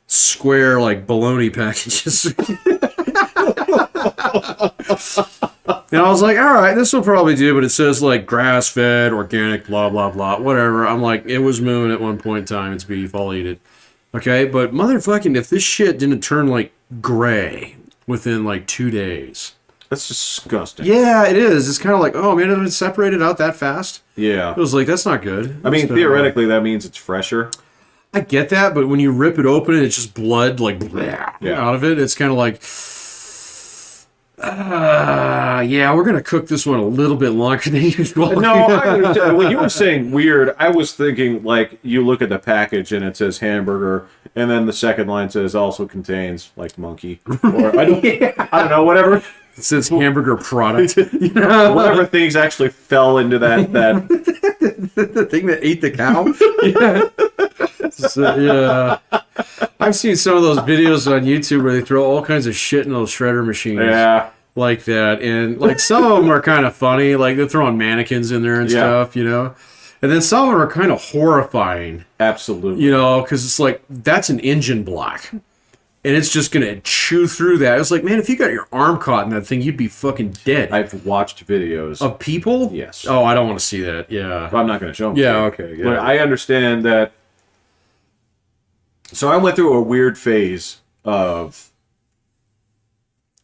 square like bologna packages. And I was like, all right, this will probably do, but it says like grass fed, organic, blah, blah, blah, whatever. I'm like, it was moon at one point in time. It's beef. I'll eat it. Okay. But motherfucking, if this shit didn't turn like gray within like 2 days. That's disgusting. Yeah, it is. It's kind of like, oh man, it separated out that fast. Yeah. It was like, that's not good. I mean, So, theoretically, that means it's fresher. I get that, but when you rip it open and it's just blood like out of it, it's kind of like, yeah, we're gonna cook this one a little bit longer than usual. No, I understand. When you were saying weird, I was thinking like you look at the package and it says hamburger, and then the second line says also contains like monkey or I don't know, whatever. It says hamburger product. Whatever things actually fell into that The thing that ate the cow. Yeah. So, yeah. I've seen some of those videos on YouTube where they throw all kinds of shit in those shredder machines. Yeah. Like that. And like some of them are kind of funny. Like they're throwing mannequins in there and stuff, you know. And then some of them are kind of horrifying. Absolutely. You know, because it's like, that's an engine block. And it's just going to chew through that. It's like, man, if you got your arm caught in that thing, you'd be fucking dead. I've watched videos. Of people? Yes. Oh, I don't want to see that. Yeah. I'm not going to show them. Yeah, okay. Yeah. But I understand that. So I went through a weird phase of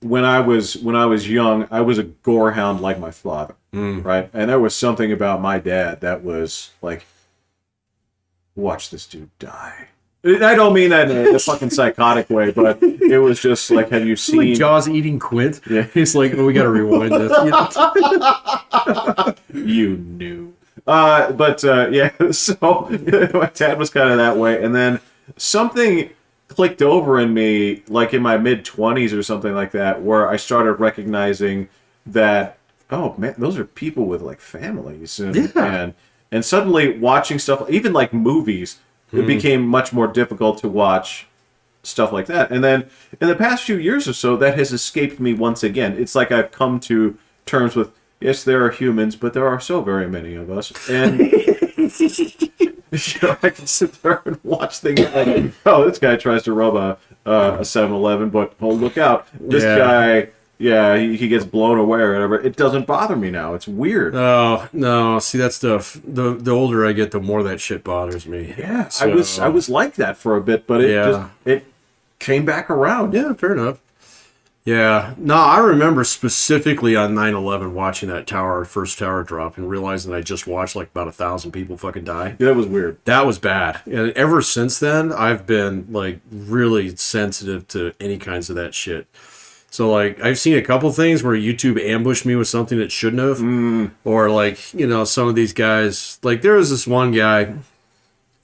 when I was young, I was a gorehound like my father, right? And there was something about my dad that was like, watch this dude die. I don't mean that in a fucking psychotic way, but it was just like, have you seen like Jaws eating Quint? Yeah. He's like, oh, we got to rewind this. You knew. Yeah, so my dad was kind of that way. And then something clicked over in me, like in my mid-20s or something like that, where I started recognizing that, oh man, those are people with like families, and Yeah. and suddenly watching stuff, even like movies, it became much more difficult to watch stuff like that. And then in the past few years or so, that has escaped me once again. It's like I've come to terms with, yes, there are humans, but there are so very many of us, and I can sit there and watch things like, oh, this guy tries to rob a 7-Eleven, but oh, look out, this guy, yeah, he gets blown away or whatever. It doesn't bother me now. It's weird. Oh no! See that stuff. The older I get, the more that shit bothers me. Yeah, So- I was like that for a bit, but it came back around. Yeah, fair enough. Yeah. No, I remember specifically on 9/11 watching that first tower drop, and realizing I just watched like about 1,000 people fucking die. Yeah, that was weird. That was bad. And ever since then, I've been like really sensitive to any kinds of that shit. So like I've seen a couple things where YouTube ambushed me with something that shouldn't have, or like, you know, some of these guys, like there was this one guy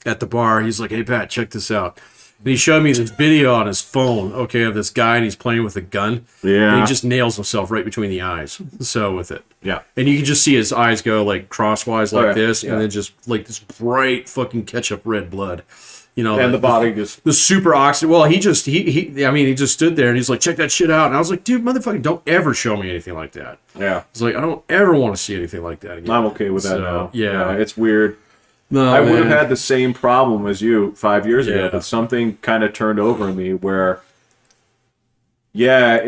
at the bar. He's like, "Hey Pat, check this out." And he showed me this video on his phone, okay, of this guy, and he's playing with a gun. Yeah. And he just nails himself right between the eyes. So with it. Yeah. And you can just see his eyes go like crosswise like yeah, this, yeah. and then just like this bright fucking ketchup red blood. You know, And the body just... the super oxygen. Well, he just stood there and he's like, check that shit out. And I was like, dude, motherfucker, don't ever show me anything like that. Yeah. It's like, I don't ever want to see anything like that again. I'm okay with that So, now. yeah. It's weird. No, I would have man. had the same problem as you 5 years ago, Yeah. but something kind of turned over in me where, yeah,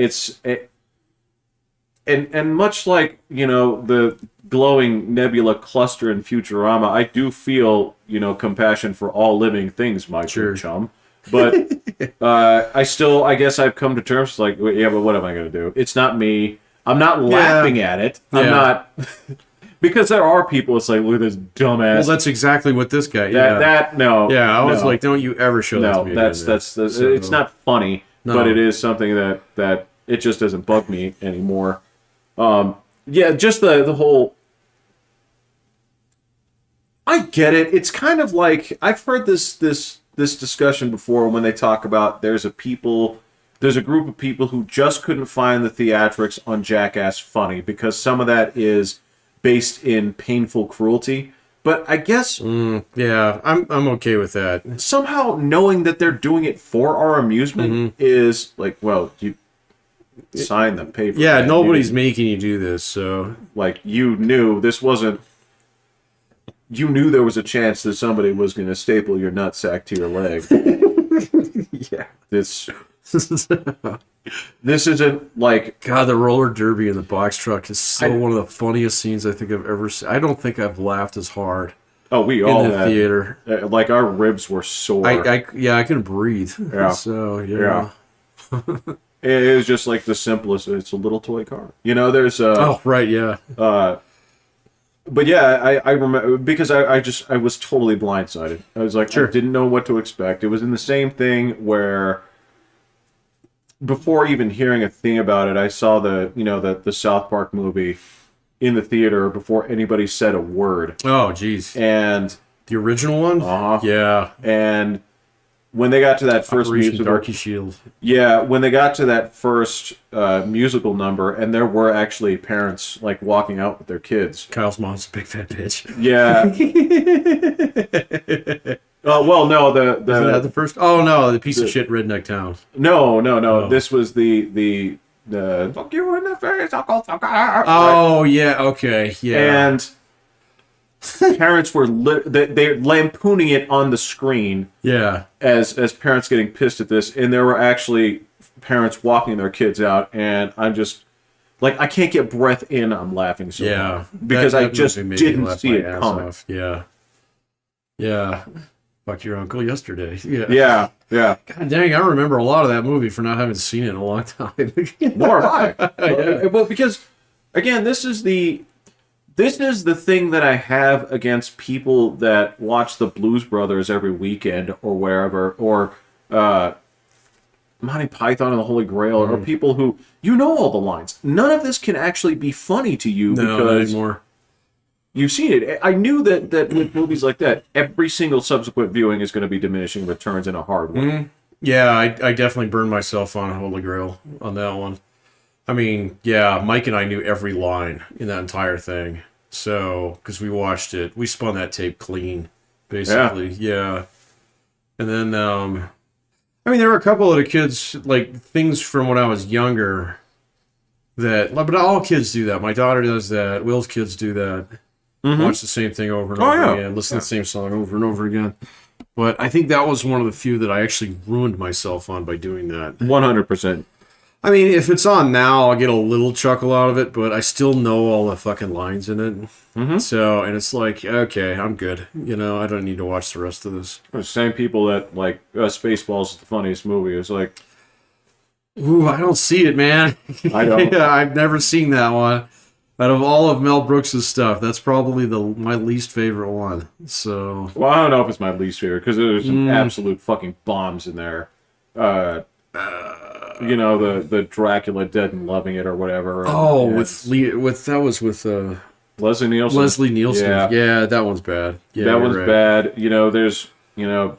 and much like, you know, the glowing nebula cluster in Futurama, I do feel, you know, compassion for all living things, my Sure. good chum. But I guess I've come to terms like, yeah, but what am I going to do? It's not me. I'm not laughing at it. I'm Yeah. not... Because there are people, it's like, look at this dumbass. Well, that's exactly what this guy. No. Yeah, I was no. like, don't you ever show that to No, me. that's again, man. So- it's not funny, No. but it is something that it just doesn't bug me anymore. Yeah, just the whole. I get it. It's kind of like I've heard this discussion before when they talk about there's a group of people who just couldn't find the theatrics on Jackass funny because some of that is based in painful cruelty. But I guess Yeah, I'm okay with that. somehow knowing that they're doing it for our amusement is like, well, you signed the paper. Yeah, man. nobody's making you do this, so Like, you knew this wasn't... You knew there was a chance that somebody was going to staple your nutsack to your leg. yeah. This isn't like... God, the roller derby in the box truck is one of the funniest scenes I think I've ever seen. I don't think I've laughed as hard Oh, we all in the had... theater. Like, our ribs were sore. I couldn't breathe. Yeah. So yeah. It was just like the simplest... It's a little toy car. You know, there's... Oh right, yeah. But yeah, I remember because I was totally blindsided. I was like, Sure. I didn't know what to expect. It was in the same thing where before even hearing a thing about it, I saw the South Park movie in the theater before anybody said a word. Oh jeez. And The original one? Yeah. and when they got to that first Operation musical, Darky Shield. yeah, when they got to that first musical number, and there were actually parents like walking out with their kids. Kyle's mom's a big fat bitch. Yeah. Well, no, Isn't that the first? Oh no, the piece of shit redneck town. no. Oh. This was the fuck you in the face, Uncle Sucker. Oh yeah, okay, yeah. And parents were they're lampooning it on the screen Yeah. as parents getting pissed at this, and there were actually parents walking their kids out, and I'm just like, I can't get breath in. I'm laughing so Yeah. hard because I That just movie made me didn't laugh see my it ass coming. off. Yeah. Yeah. Fucked your uncle yesterday. Yeah. God dang, I remember a lot of that movie for not having seen it in a long time. Nor have I. Yeah. Well, because again, this is the thing that I have against people that watch the Blues Brothers every weekend or wherever, or Monty Python and the Holy Grail, or people who all the lines. None of this can actually be funny to you No, not because anymore. you've seen it. I knew that with movies like that, every single subsequent viewing is going to be diminishing returns in a hard way. Yeah, I definitely burned myself on Holy Grail on that one. I mean, yeah, Mike and I knew every line in that entire thing. So, because we watched it, we spun that tape clean, basically. Yeah. And then, I mean, there were a couple of the kids, like, things from when I was younger that, but all kids do that. My daughter does that. Will's kids do that. Watch the same thing over and over again. Listen to the same song over and over again. But I think that was one of the few that I actually ruined myself on by doing that. 100%. I mean, if it's on now, I'll get a little chuckle out of it, but I still know all the fucking lines in it. So, and it's like, okay, I'm good. You know, I don't need to watch the rest of this. The same people that, like, Spaceballs is the funniest movie. It's like... Ooh, I don't see it, man. I don't. Yeah, I've never seen that one. Out of all of Mel Brooks' stuff, that's probably my least favorite one. So, Well, I don't know if it's my least favorite, because there's some absolute fucking bombs in there. You know, the Dracula Dead and Loving It or whatever. oh, And with that was with Leslie Nielsen. Leslie Nielsen. Yeah. Yeah, that one's bad. Yeah, That you're one's right. bad. You know, there's, you know...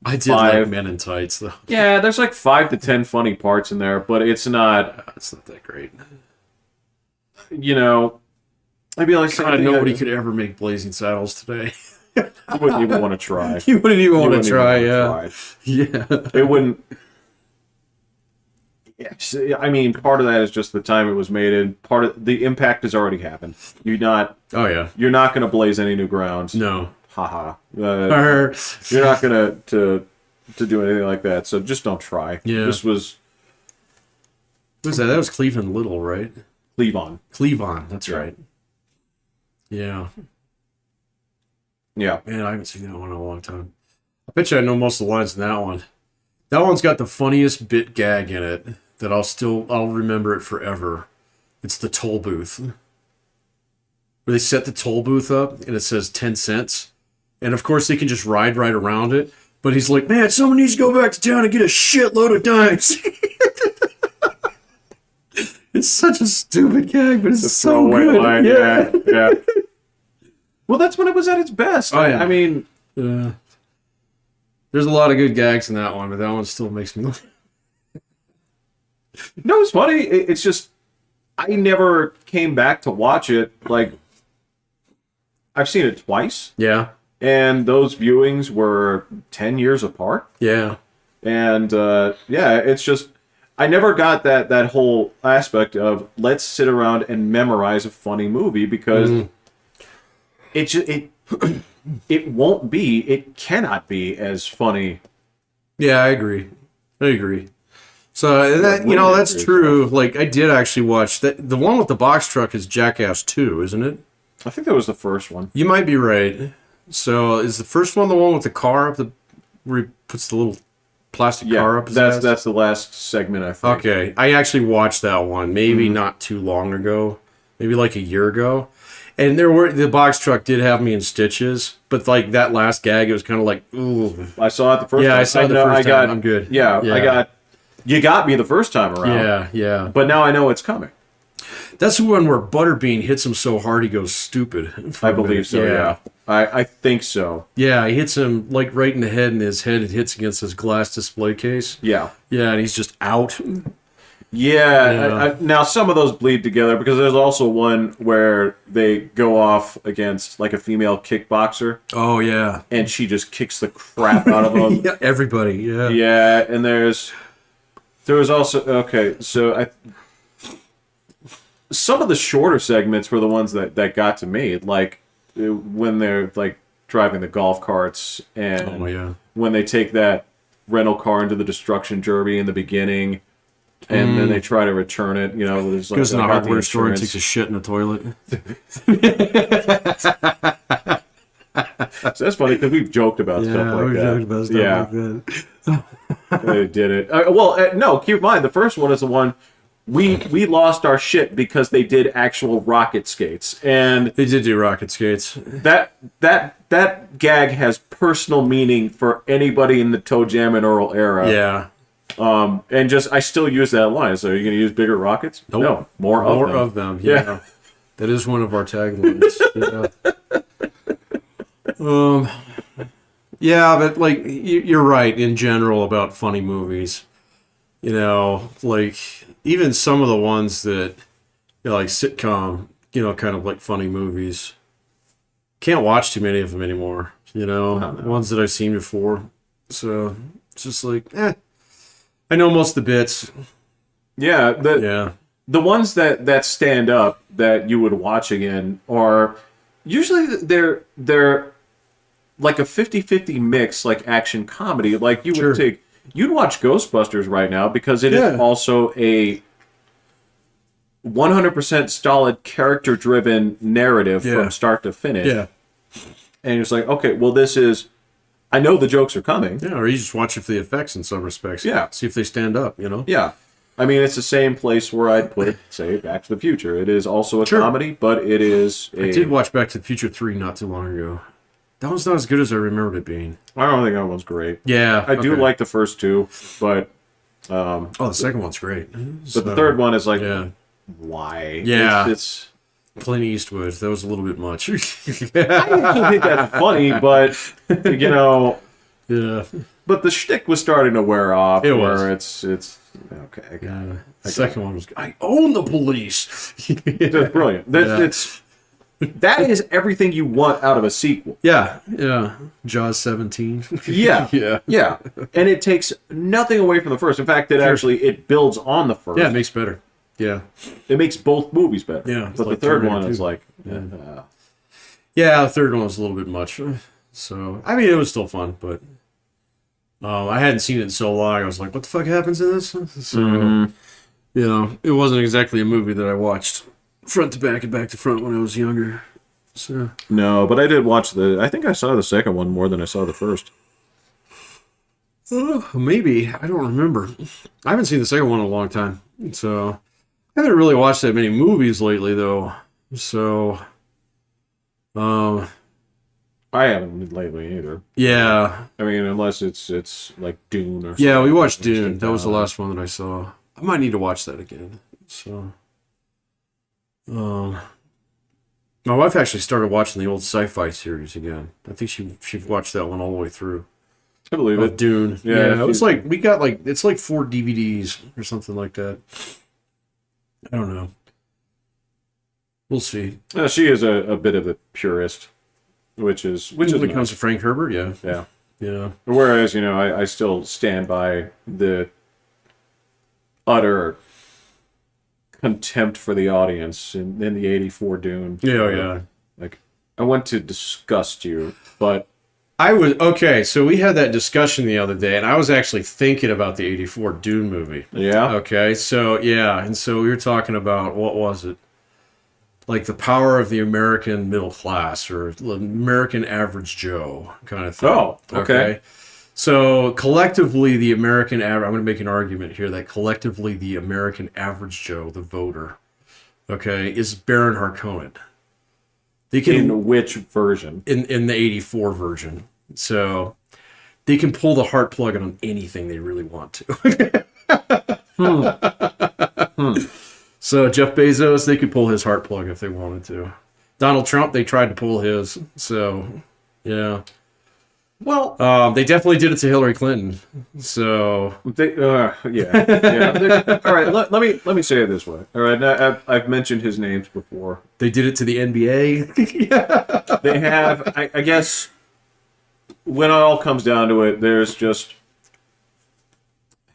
I did 5. like Men in Tights, though. Yeah, there's like 5 to 10 funny parts in there, but it's not, It's not that great. you know... I'd be like, God, nobody could ever make Blazing Saddles today. You wouldn't even want to try. You wouldn't even want wouldn't to even try, wanna yeah. try. Yeah. It wouldn't... Yeah, I mean, part of that is just the time it was made, and part of the impact has already happened. Oh, yeah. You're not going to blaze any new grounds. No. Haha. Or- You're not going to do anything like that, so just don't try. Yeah. This was What was that? That was Cleveland Little, right? Cleavon. Cleavon, that's Yeah. right. Yeah. Yeah. Man, I haven't seen that one in a long time. I bet you I know most of the lines in that one. That one's got the funniest bit gag in it that I'll remember it forever. It's the toll booth. Where they set the toll booth up and it says 10 cents. And of course they can just ride right around it. But he's like, man, someone needs to go back to town and get a shitload of dimes. It's such a stupid gag, but it's so Throwaway good. line, Yeah. yeah. Well, that's when it was at its best. Oh, yeah. I mean, There's a lot of good gags in that one, but that one still makes me laugh. no, it's funny. It's just I never came back to watch it. Like, I've seen it twice, Yeah. and those viewings were 10 years apart. Yeah. And yeah, it's just I never got that whole aspect of let's sit around and memorize a funny movie, because it won't be, it cannot be as funny. Yeah, I agree. So that that's true. Like I did actually watch that. The one with the box truck is Jackass 2, isn't it? I think that was the first one. You might be right. So is the first one the one with the car up where he puts the little plastic car up his ass? That's the last segment, I think. Okay, I actually watched that one maybe not too long ago, maybe like a year ago, and the box truck did have me in stitches, but like that last gag, it was kind of like, ooh. I saw it the first time. Yeah, I saw it the first time. I'm good. Yeah, you got me the first time around. Yeah. But now I know it's coming. That's the one where Butterbean hits him so hard he goes stupid. I believe so, yeah. I think so. Yeah, he hits him like right in the head, and his head hits against his glass display case. Yeah. Yeah, and he's just out. Yeah. Now, some of those bleed together, because there's also one where they go off against like a female kickboxer, Oh, yeah. and she just kicks the crap out of them. Yeah, everybody, yeah. Yeah, and there was also, okay, so some of the shorter segments were the ones that got to me, like when they're like driving the golf carts, and Oh, yeah. when they take that rental car into the destruction derby in the beginning, and then they try to return it. You know, there's like, Goes to the I got hardware store and insurance. takes a shit in the toilet. So that's funny because we've joked about stuff like that. They did it. No, keep in mind the first one is the one we lost our shit because they did actual rocket skates, and They did do rocket skates. that gag has personal meaning for anybody in the Toe Jam and Earl era. Yeah. And just I still use that line. So are you going to use bigger rockets? Nope. No, more Of them. Yeah. Yeah. That is one of our taglines. Yeah, but like you're right in general about funny movies. You know, like even some of the ones that, like sitcom, kind of like funny movies. Can't watch too many of them anymore. Ones that I've seen before. So it's just like, I know most of the bits. Yeah, Yeah. The ones that stand up that you would watch again are usually they're like a 50-50 mix, like action comedy. Like you would you'd watch Ghostbusters right now because it is also a 100% solid character-driven narrative from start to finish. Yeah. And it's like, okay, well, this is... I know the jokes are coming. Yeah, or you just watch it for the effects in some respects. Yeah. See if they stand up, Yeah. I mean, it's the same place where I'd put, say, Back to the Future. It is also a comedy, but it is a... I did watch Back to the Future 3 not too long ago. That one's not as good as I remembered it being. I don't think that one's great. Yeah. I do like the first two, but... the second one's great. But the third one is like... Why? Yeah. It's Clint Eastwood. That was a little bit much. I don't think that's funny, but Yeah. But the shtick was starting to wear off. It was. It's okay. Yeah. The second one was good. I own the police. That's brilliant. That is everything you want out of a sequel. Yeah. Jaws 17. Yeah. And it takes nothing away from the first. In fact, it builds on the first. Yeah, it makes better. Yeah. It makes both movies better. Yeah. But like the third one 2. is like... Yeah, the third one was a little bit much. So, I mean, it was still fun, but I hadn't seen it in so long. I was like, what the fuck happens in this? So, it wasn't exactly a movie that I watched front to back and back to front when I was younger. So no, but I did watch I think I saw the second one more than I saw the first. Maybe. I don't remember. I haven't seen the second one in a long time. So I haven't really watched that many movies lately, though. So, I haven't lately either. Yeah. I mean, unless it's like Dune or something. Yeah, we watched Dune. That was the last one that I saw. I might need to watch that again. So, my wife actually started watching the old sci-fi series again. I think she watched that one all the way through. I believe it. Dune. Yeah, it was like we got it's like 4 DVDs or something like that. I don't know. We'll see. She is a bit of a purist, which is when it nice. comes to Frank Herbert, Yeah. Yeah. Whereas, I still stand by the utter contempt for the audience in the 84 Dune. Yeah. Like, I want to disgust you, but... Okay, so we had that discussion the other day, and I was actually thinking about the 84 Dune movie. Yeah? Okay, so, and so we were talking about, what was it? Like the power of the American middle class, or the American average Joe kind of thing. Oh, okay. So collectively, the American average, I'm going to make an argument here that collectively the American average Joe, the voter, okay, is Baron Harkonnen. They can, in which version? In the 84 version. So they can pull the heart plug on anything they really want to. So Jeff Bezos, they could pull his heart plug if they wanted to. Donald Trump, they tried to pull his. So, yeah. Well, they definitely did it to Hillary Clinton. So, yeah. All right, let me say it this way. All right, now, I've mentioned his names before. They did it to the NBA. They have, I guess, when it all comes down to it, there's just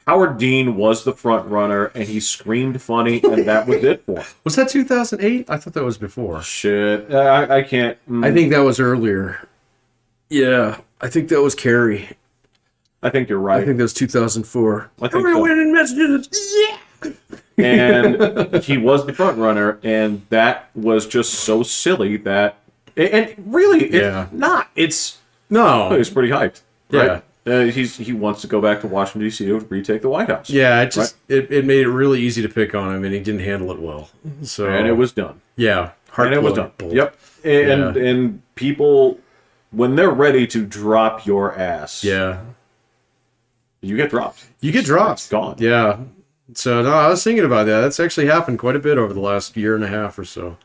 Howard Dean was the front runner, and he screamed funny, and that was it for him. Was that 2008? I thought that was before. Shit, I can't. I think that was earlier. Yeah, I think that was Carrie. I think you're right. I think that was 2004. I think winning messages. Yeah. And he was the front runner, and that was just so silly that, and really, it's not. It's no. He was pretty hyped. Right? Yeah. He wants to go back to Washington, D.C. to retake the White House. Yeah, it made it really easy to pick on him, and he didn't handle it well. So and it was done. Yeah, and it was done. Yep. And people, when they're ready to drop your ass, you get dropped. You get dropped. It's gone. Yeah. So no, I was thinking about that. That's actually happened quite a bit over the last year and a half or so.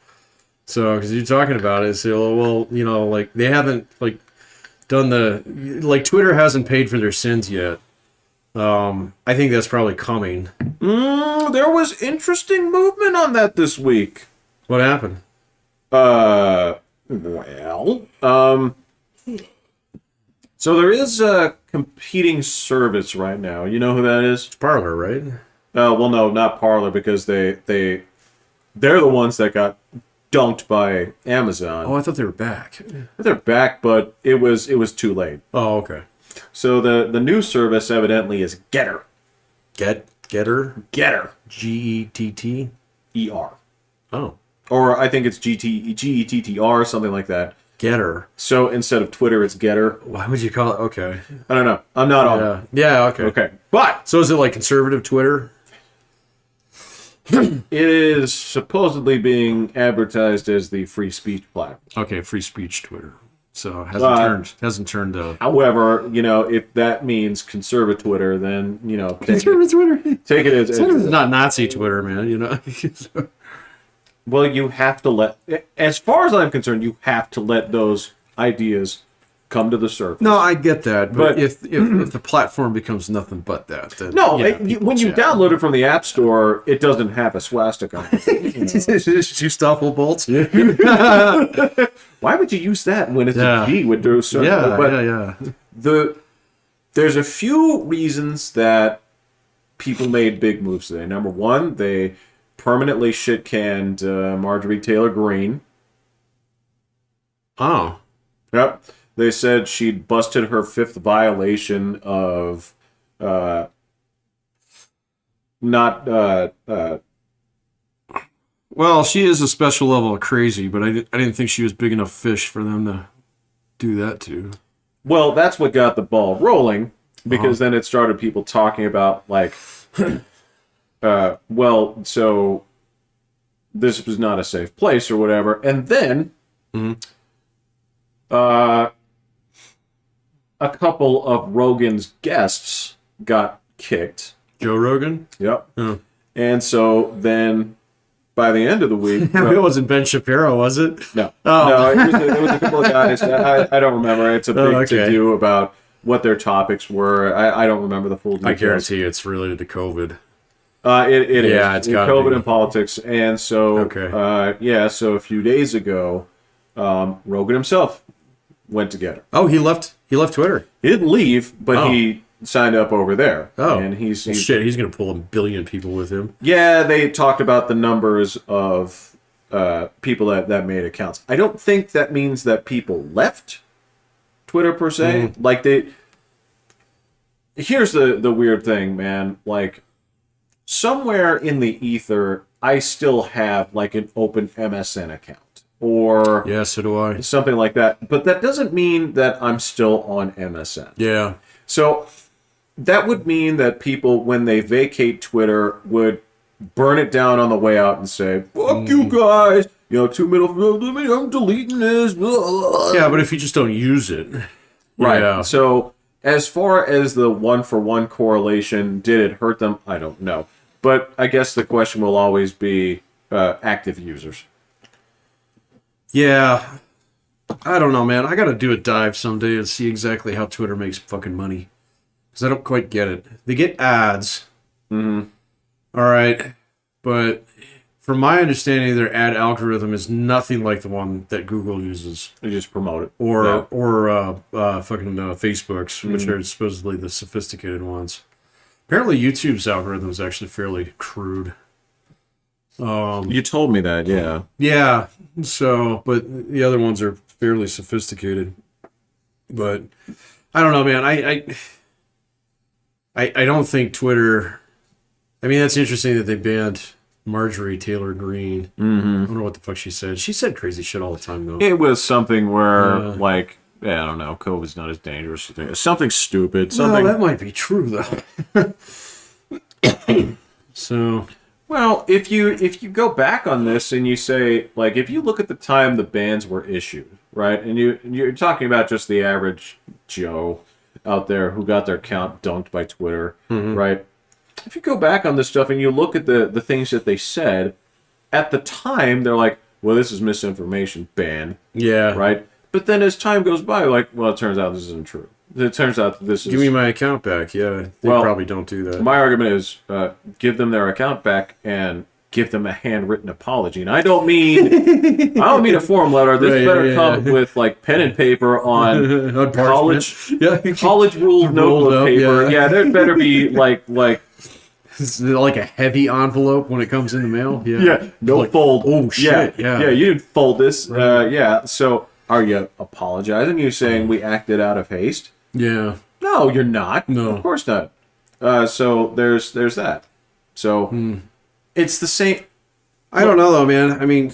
So because you're talking about it, so well, like they haven't done Twitter hasn't paid for their sins yet. I think that's probably coming. There was interesting movement on that this week. What happened? Well, so there is a competing service right now. You know who that is? Parlor, right? Well, no, not Parler, because they're the ones that got dunked by Amazon. Oh, I thought they were back. They're back, but it was too late. Oh, okay. So the new service evidently is Getter. Getter? Getter. G-E-T-T? E-R. Oh. Or I think it's G-E-T-T-R, something like that. Getter. So instead of Twitter, it's Getter. Why would you call it? Okay. I don't know. I'm not on it. Yeah, okay. Okay. But So is it like conservative Twitter? it is supposedly being advertised as the free speech platform. Okay, free speech Twitter. So hasn't turned However, if that means conservative Twitter, then, conservative Twitter. take it as It's not Nazi Twitter, man, well, you have to as far as I'm concerned, you have to let those ideas come to the surface. No, I get that, but But- if the platform becomes nothing but that, then No, people when you chat. download it from the App Store, it doesn't have a swastika. Two stoppable bolts. Why would you use that when it's Yeah. a G would do so? Yeah, But yeah. there's a few reasons that people made big moves today. Number one, they permanently shit-canned Marjorie Taylor Greene. Oh, Yep. They said she'd busted her fifth violation of not well, she is a special level of crazy, but I didn't think she was big enough fish for them to do that to. well, that's what got the ball rolling, because then it started people talking about, like, well, so this was not a safe place or whatever. And then a couple of Rogan's guests got kicked. Joe Rogan? Yep. Oh. And so then by the end of the week... It wasn't Ben Shapiro, was it? No. Oh. No, it was a couple of guys. I don't remember. It's a big okay. to-do about what their topics were. I don't remember the full details. I guarantee it's related to COVID. It is. Yeah, it's gotta COVID be. and politics. And so, Okay. so a few days ago, Rogan himself went to get her. Oh, he left Twitter. He didn't leave, but Oh. he signed up over there. Oh. And he's Shit, he's going to pull 1 billion people with him. Yeah, they talked about the numbers of people that made accounts. I don't think that means that people left Twitter per se. Like here's the weird thing, man. Like, somewhere in the ether, I still have like an open MSN account or Yeah, so do I. something like that. But that doesn't mean that I'm still on MSN. Yeah. So that would mean that people, when they vacate Twitter, would burn it down on the way out and say, "Fuck you guys! 2 middle, I'm deleting this." Yeah, but if you just don't use it. Right. Yeah. So as far as the 1-for-1 correlation, did it hurt them? I don't know. But I guess the question will always be active users. Yeah. I don't know, man. I got to do a dive someday and see exactly how Twitter makes fucking money. Because I don't quite get it. They get ads. Mm-hmm. All right. But from my understanding, their ad algorithm is nothing like the one that Google uses. They just promote it. Or Yeah. fucking Facebook's, which are supposedly the sophisticated ones. Apparently, YouTube's algorithm is actually fairly crude. You told me that, yeah. Yeah. So, but the other ones are fairly sophisticated. But I don't know, man. I don't think Twitter. I mean, that's interesting that they banned Marjorie Taylor Greene. I wonder what the fuck she said. She said crazy shit all the time, though. It was something where, I don't know, COVID's not as dangerous as you think. Something stupid. Something. Well, that might be true, though. So, Well, if you go back on this and you say, like, if you look at the time the bans were issued, right, and you're talking about just the average Joe out there who got their account dunked by Twitter, right? If you go back on this stuff and you look at the things that they said, at the time they're like, well, this is misinformation, ban, yeah. right? But then as time goes by, like, well, it turns out this isn't true. it turns out that this is... Give me my account back. Yeah, they probably don't do that. My argument is give them their account back and give them a handwritten apology. And I don't mean a form letter. This better come with like pen and paper on college ruled notebook paper. Yeah, there better be like a heavy envelope when it comes in the mail. Yeah, no fold. Oh shit. Yeah, you didn't fold this. Yeah. So are you apologizing? You saying we acted out of haste? Yeah. No, you're not. No, of course not. So there's that. So it's the same. I don't know though, man. I mean,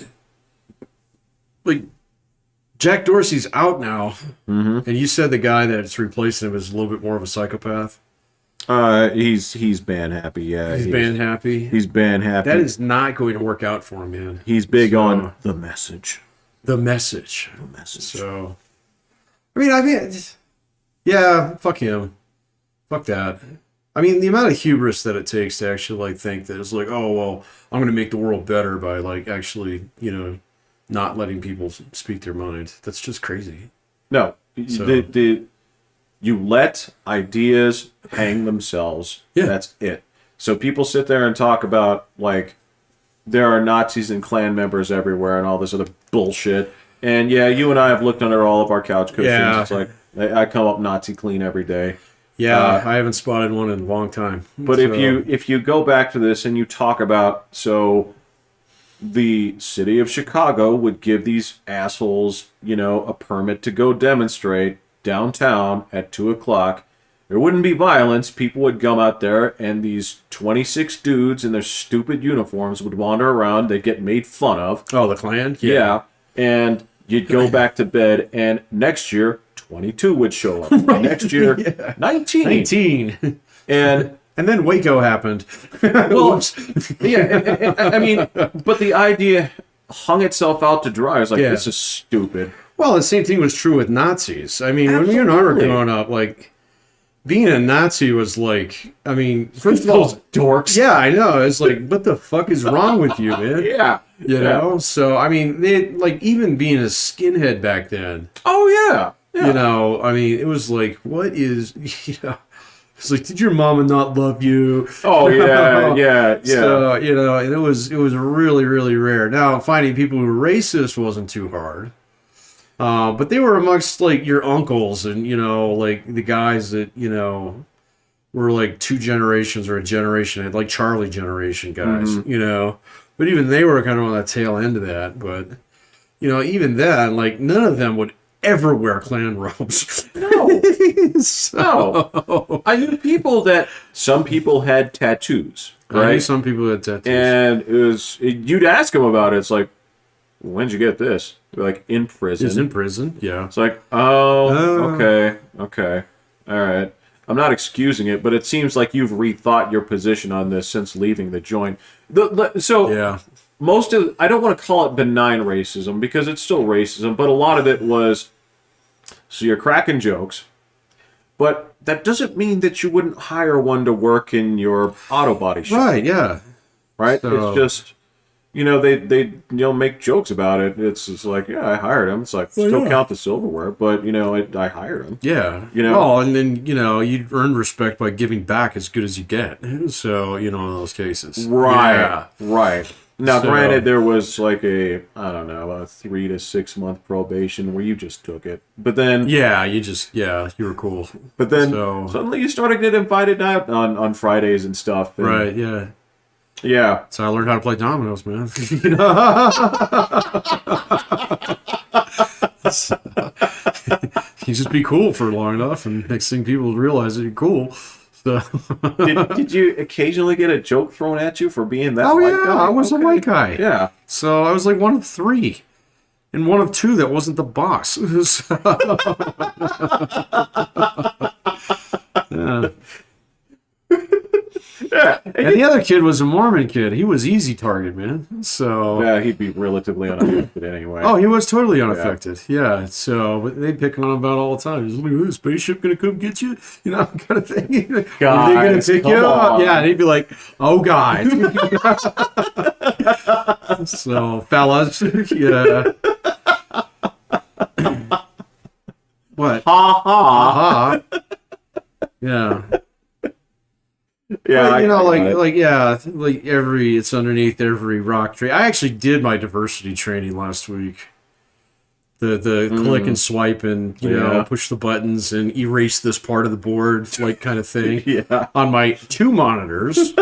like Jack Dorsey's out now, and you said the guy that's replacing him is a little bit more of a psychopath. He's band happy. Yeah, he's band happy. He's band happy. That is not going to work out for him, man. He's big on the message. The message. The message. So, I mean, yeah, fuck him. Fuck that. I mean, the amount of hubris that it takes to actually like think that it's like, oh well, I'm going to make the world better by like actually, not letting people speak their mind. That's just crazy. No, you let ideas hang themselves. Yeah. That's it. So people sit there and talk about like there are Nazis and Klan members everywhere and all this other bullshit. And yeah, you and I have looked under all of our couch cushions. Yeah. It's like I come up Nazi clean every day. Yeah, I haven't spotted one in a long time. But if you go back to this and you talk about the city of Chicago would give these assholes, a permit to go demonstrate downtown at 2:00. There wouldn't be violence. People would come out there, and these 26 dudes in their stupid uniforms would wander around. They'd get made fun of. Oh, the Klan? Yeah. And you'd go back to bed, and next year, 22 would show up. Right. Next year, 19. And then Waco happened. Well, yeah, I mean, but the idea hung itself out to dry. I was like, this is stupid. Well, the same thing was true with Nazis. I mean, when you and I were growing up, like, being a Nazi was like, I mean, first of all, dorks. Yeah, I know. It's like, what the fuck is wrong with you, man? Yeah. You know? So, I mean, even being a skinhead back then. Oh, yeah. I mean, it was like, what is, it's like, did your mama not love you? Oh, yeah. So, and it was really, really rare. Now, finding people who were racist wasn't too hard. But they were amongst, like, your uncles and, like, the guys that, were, like, two generations or a generation, like Charlie generation guys, But even they were kind of on the tail end of that. But, even then, like, none of them would ever wear Klan robes. No. No. I knew people that some people had tattoos, right? I knew some people had tattoos. And you'd ask them about it. It's like, when'd you get this? They're like, in prison. It's in prison, yeah. It's like, okay, all right. I'm not excusing it, but it seems like you've rethought your position on this since leaving the joint. Most of, I don't want to call it benign racism because it's still racism, but a lot of it was, so you're cracking jokes, but that doesn't mean that you wouldn't hire one to work in your auto body shop. Right, yeah. Right? So, it's just, they make jokes about it. It's just like, yeah, I hired him. It's like, still count the silverware, but, I hired him. Yeah. Well, and then, you earn respect by giving back as good as you get. So, in those cases. Right. Yeah. Right. Now, granted, there was like a 3 to 6 month probation where you just took it. But then... Yeah, you were cool. But then suddenly you started getting invited out on Fridays and stuff. And, right, yeah. Yeah. So I learned how to play dominoes, man. You just be cool for long enough, and next thing people realize that you're cool. So. Did you occasionally get a joke thrown at you for being that white guy? I was a white guy. Yeah. So I was like one of 3. And one of 2 that wasn't the boss. Yeah. Yeah. And the other kid was a Mormon kid. He was easy target, man. So yeah, he'd be relatively unaffected anyway. Oh, he was totally unaffected. Yeah. So but they pick on him about all the time. He's like, "Oh, spaceship gonna come get you?" Kind of thing. Guys, are they gonna pick you up? Yeah, and he'd be like, "Oh God." So fellas, yeah. What? Ha ha. Aha. Yeah. Yeah, But, you know, I like it's underneath every rock tree. I actually did my diversity training last week. The click and swipe and push the buttons and erase this part of the board, like kind of thing. Yeah. On my 2 monitors.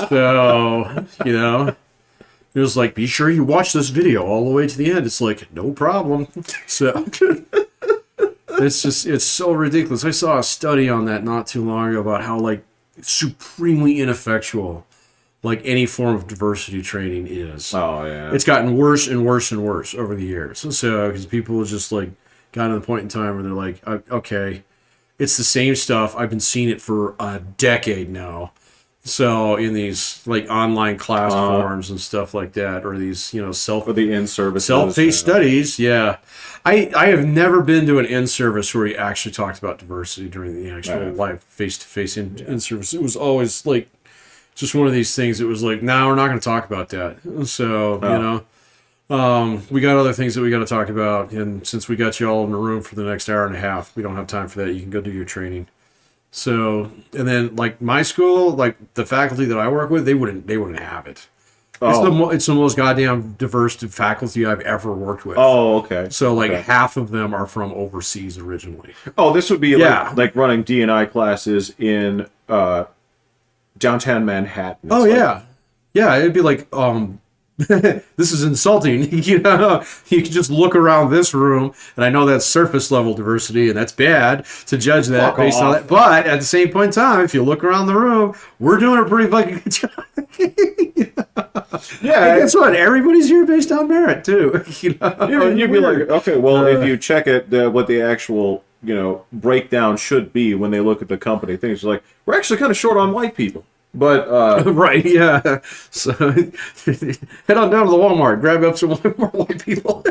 So it was like, be sure you watch this video all the way to the end. It's like, no problem. So it's so ridiculous. I saw a study on that not too long ago about how like supremely ineffectual like any form of diversity training is. Oh yeah. It's gotten worse and worse and worse over the years. So because people just like got to the point in time where they're like, okay, it's the same stuff. I've been seeing it for a decade now. So in these like online class forums and stuff like that, or these for the in-service self-paced studies, yeah. I have never been to an in-service where he actually talked about diversity during the actual live face-to-face in-service. It was always like just one of these things. It was like, no, we're not going to talk about that. So we got other things that we got to talk about, and since we got you all in the room for the next hour and a half, we don't have time for that. You can go do your training. So, and then like my school, like the faculty that I work with, they wouldn't have it. It's the most goddamn diverse faculty I've ever worked with. Oh, okay. So like half of them are from overseas originally. Oh, this would be like running D&I classes in downtown Manhattan. Oh yeah. Yeah, it'd be like this is insulting. You can just look around this room, and I know that's surface level diversity, and that's bad to judge that based on that. But at the same point in time, if you look around the room, we're doing a pretty fucking good job. Yeah, and guess what? Everybody's here based on merit too. You'd be like, okay, well, if you check it, what the actual breakdown should be when they look at the company things, like we're actually kind of short on white people. But right, yeah. So head on down to the Walmart, grab up some more white people.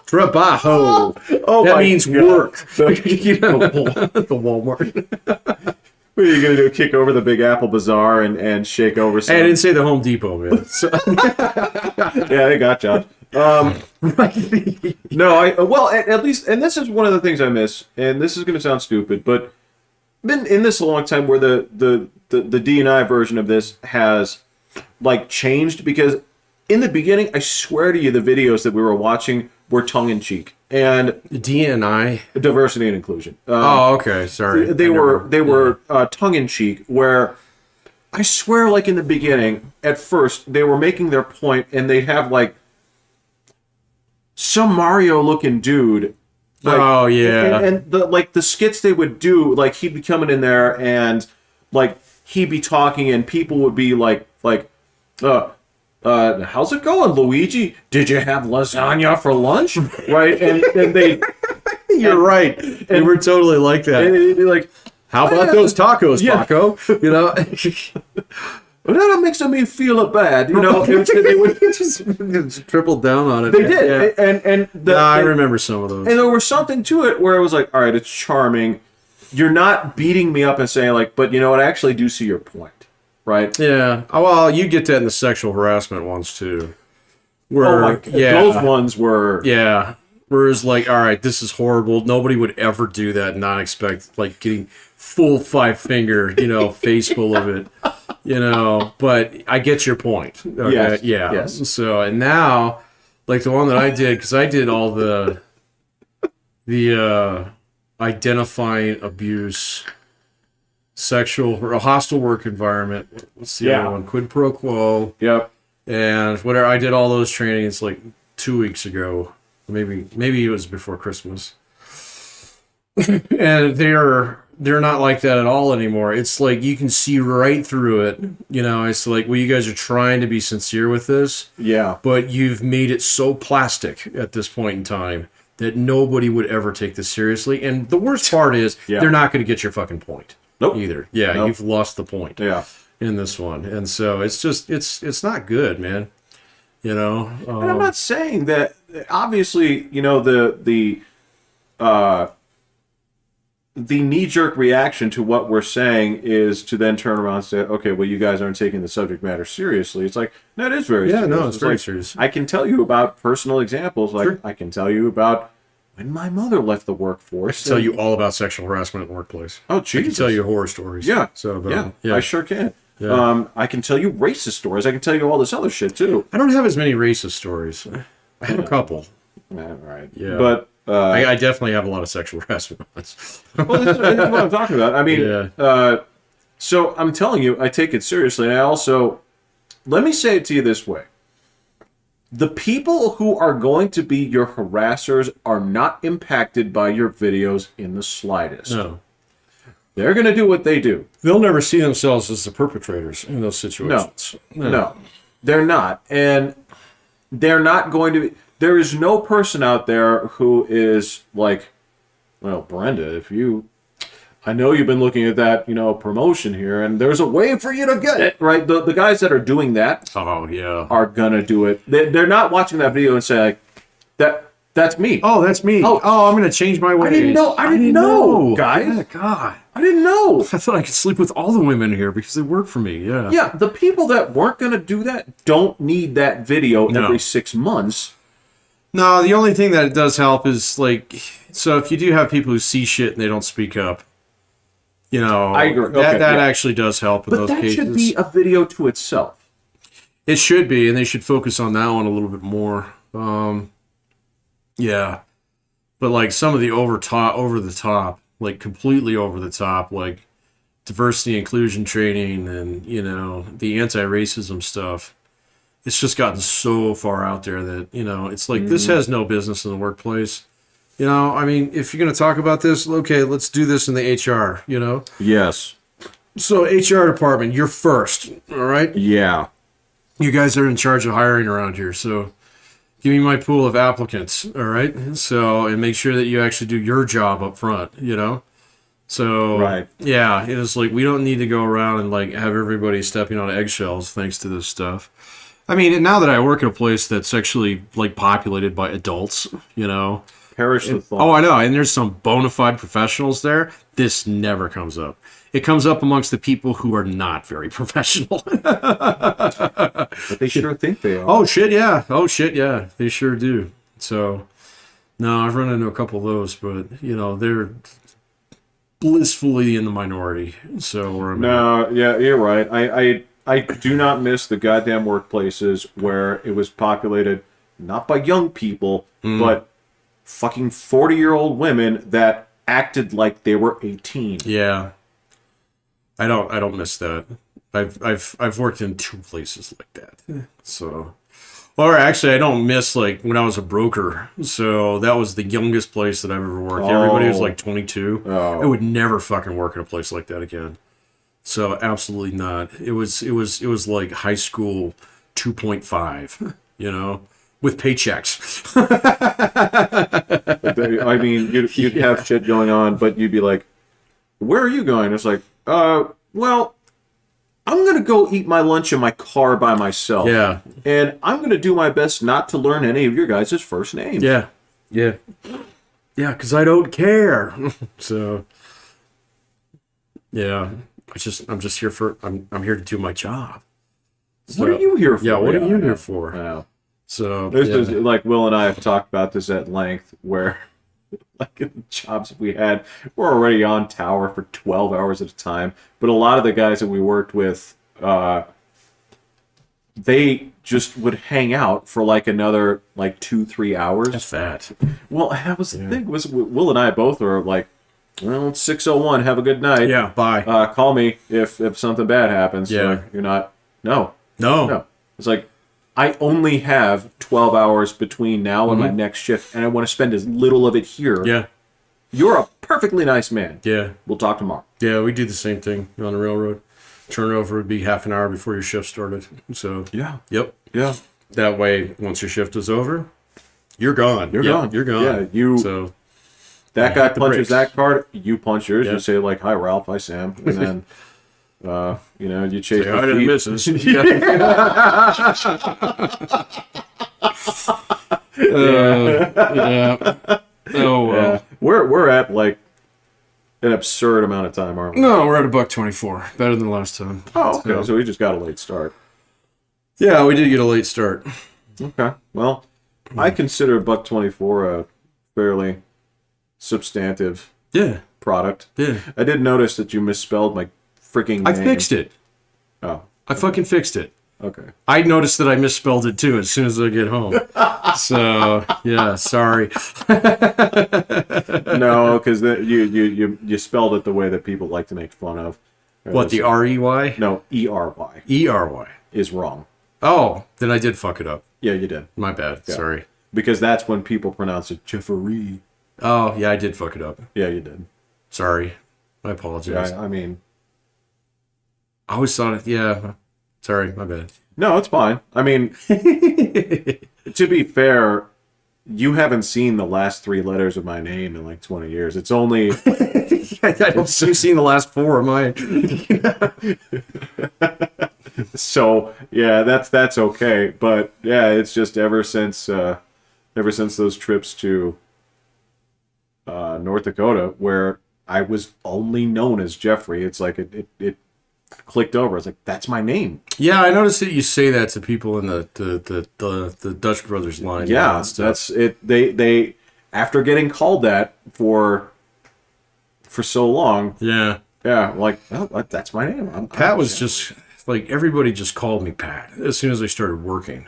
Trabajo. Oh, that means God. work. The Walmart. What are you gonna do? Kick over the Big Apple Bazaar and shake over some? Hey, I didn't say the Home Depot, man. So. Yeah, they got you. No, well, at least, and this is one of the things I miss, and this is gonna sound stupid, but been in this a long time where the D&I version of this has like changed, because in the beginning, I swear to you, the videos that we were watching were tongue-in-cheek. And D&I? Diversity and inclusion. Oh, okay, sorry. They were tongue-in-cheek, where I swear, like in the beginning, at first, they were making their point, and they'd have like some Mario-looking dude. Like, oh yeah, and the skits they would do, like he'd be coming in there and like he'd be talking, and people would be like, how's it going, Luigi? Did you have lasagna for lunch? Right, and they, you're right, and we're totally like that. And it'd be like, how about those tacos, Paco? Well, that makes me feel bad, They would just triple down on it. They did, yeah. I remember some of those. And there was something to it where it was like, all right, it's charming. You're not beating me up and saying like, but you know what? I actually do see your point, right? Yeah. Oh, well, you get that in the sexual harassment ones too. Where, those ones were. Yeah. Whereas like, all right, this is horrible. Nobody would ever do that and not expect like getting full 5-finger, face full of it. But I get your point. Okay? Yes, yeah. yes. So, and now, like the one that I did, because I did all the identifying abuse, sexual or a hostile work environment. What's the other one? Quid pro quo. Yep. And whatever. I did all those trainings like 2 weeks ago. Maybe it was before Christmas. And they're not like that at all anymore. It's like you can see right through it. It's like, well, you guys are trying to be sincere with this. Yeah. But you've made it so plastic at this point in time that nobody would ever take this seriously. And the worst part is they're not going to get your fucking point. Nope. Either. Yeah, nope. You've lost the point. Yeah. In this one. And so it's just, it's not good, man. And I'm not saying that, obviously, the the knee-jerk reaction to what we're saying is to then turn around and say, okay, well, you guys aren't taking the subject matter seriously. It's like, no, it is very serious. No, it's very like, serious. I can tell you about personal examples. Like, Sure. I can tell you about when my mother left the workforce. Tell you all about sexual harassment in the workplace. Oh, I can Jesus. tell you horror stories. Yeah. So, I sure can. Yeah. I can tell you racist stories. I can tell you all this other shit, too. I don't have as many racist stories. I have a couple. Right. Yeah. But... I definitely have a lot of sexual harassment ones. well, this is what I'm talking about. I mean, Yeah. So I'm telling you, I take it seriously. And I also, let me say it to you this way. The people who are going to be your harassers are not impacted by your videos in the slightest. No. They're going to do what they do. They'll never see themselves as the perpetrators in those situations. No, they're not. And they're not going to be... There is no person out there who is like, well, Brenda, if you... I know you've been looking at that, promotion here, and there's a way for you to get it, right? The guys that are doing that are going to do it. They're not watching that video and say, like, that's me. Oh, that's me. Oh, I'm going to change my ways. I didn't know, guys. Yeah, God. I didn't know. I thought I could sleep with all the women here because they work for me. Yeah. Yeah, the people that weren't going to do that don't need that video every 6 months. No, the only thing that it does help is, like, so if you do have people who see shit and they don't speak up, I agree. That actually does help in those cases. But that should be a video to itself. It should be, and they should focus on that one a little bit more. Yeah. But, like, some of the over the top, like, completely over the top, like, diversity inclusion training and, the anti-racism stuff. It's just gotten so far out there that, it's like, this has no business in the workplace. I mean, if you're going to talk about this, okay, let's do this in the HR, Yes. So, HR department, you're first, all right? Yeah. You guys are in charge of hiring around here, so give me my pool of applicants, all right? So, and make sure that you actually do your job up front, So, right. Yeah, it's like, we don't need to go around and, like, have everybody stepping on eggshells thanks to this stuff. I mean, now that I work at a place that's actually, like, populated by adults, Perish the thought. Oh, I know, and there's some bona fide professionals there. This never comes up. It comes up amongst the people who are not very professional. But they sure think they are. Oh, shit, yeah. They sure do. So, no, I've run into a couple of those, but, they're blissfully in the minority. So, where I'm at. Yeah, you're right. I do not miss the goddamn workplaces where it was populated not by young people, but fucking 40-year-old women that acted like they were 18. Yeah. I don't miss that. I've worked in 2 places like that. So, or actually I don't miss, like, when I was a broker. So that was the youngest place that I've ever worked. Everybody was like 22. I would never fucking work in a place like that again. So absolutely not. It was like high school 2.5, with paychecks. I mean, you'd have shit going on, but you'd be like, where are you going? It's like, well, I'm going to go eat my lunch in my car by myself. Yeah. And I'm going to do my best not to learn any of your guys' first names. Yeah. Yeah. Yeah, because I don't care. So, yeah. I'm just here I'm here to do my job. So, what are you here for? Yeah, what are you here for? Yeah. So, this is, like, Will and I have talked about this at length, where, like, in the jobs we had, we're already on tower for 12 hours at a time. But a lot of the guys that we worked with, they just would hang out for, like, another, like, 2-3 hours. That's fat. Well, that was the thing. Was Will and I both were like, well, it's 6:01. Have a good night. Yeah, bye. Call me if something bad happens. Yeah. Like, you're not. No. No. It's like, I only have 12 hours between now and my next shift, and I want to spend as little of it here. Yeah. You're a perfectly nice man. Yeah. We'll talk tomorrow. Yeah, we do the same thing on the railroad. Turnover would be half an hour before your shift started. So, Yeah. yep. Yeah. That way, once your shift is over, you're gone. You're gone. You're gone. Yeah. So, that guy hit the punches brakes. that card, you punch yours. Yeah. You say, like, hi, Ralph, hi, Sam. And then, you chase say my hi to the feet. missus. Yeah. Oh, well. Yeah. We're at, like, an absurd amount of time, aren't we? No, we're at $1.24. Better than last time. Oh, okay. So we just got a late start. Yeah, we did get a late start. Okay. Well, I consider $1.24 a fairly substantive product. Yeah. I did notice that you misspelled my freaking name. I fixed it. Oh. I fucking fixed it. Okay. I noticed that I misspelled it too as soon as I get home. So yeah, sorry. No, because you spelled it the way that people like to make fun of. What, the R-E-Y? No, E-R-Y. E-R-Y. Is wrong. Oh, then I did fuck it up. Yeah, you did. My bad. Yeah. Sorry. Because that's when people pronounce it Jeffrey. Oh, yeah, I did fuck it up. Yeah, you did. Sorry. I apologize. Yeah, I mean... I always thought it, yeah. Sorry, my bad. No, it's fine. I mean, to be fair, you haven't seen the last 3 letters of my name in like 20 years. It's only... I don't see you've seen the last 4 of mine. So, yeah, that's okay. But, yeah, it's just ever since those trips to North Dakota, where I was only known as Jeffrey, it's like it clicked over. It's like, that's my name. Yeah, I noticed that you say that to people in the Dutch Brothers line. Yeah, that's it. They after getting called that for so long. Yeah. Yeah, like, oh, that's my name. Pat was just like, everybody just called me Pat as soon as I started working.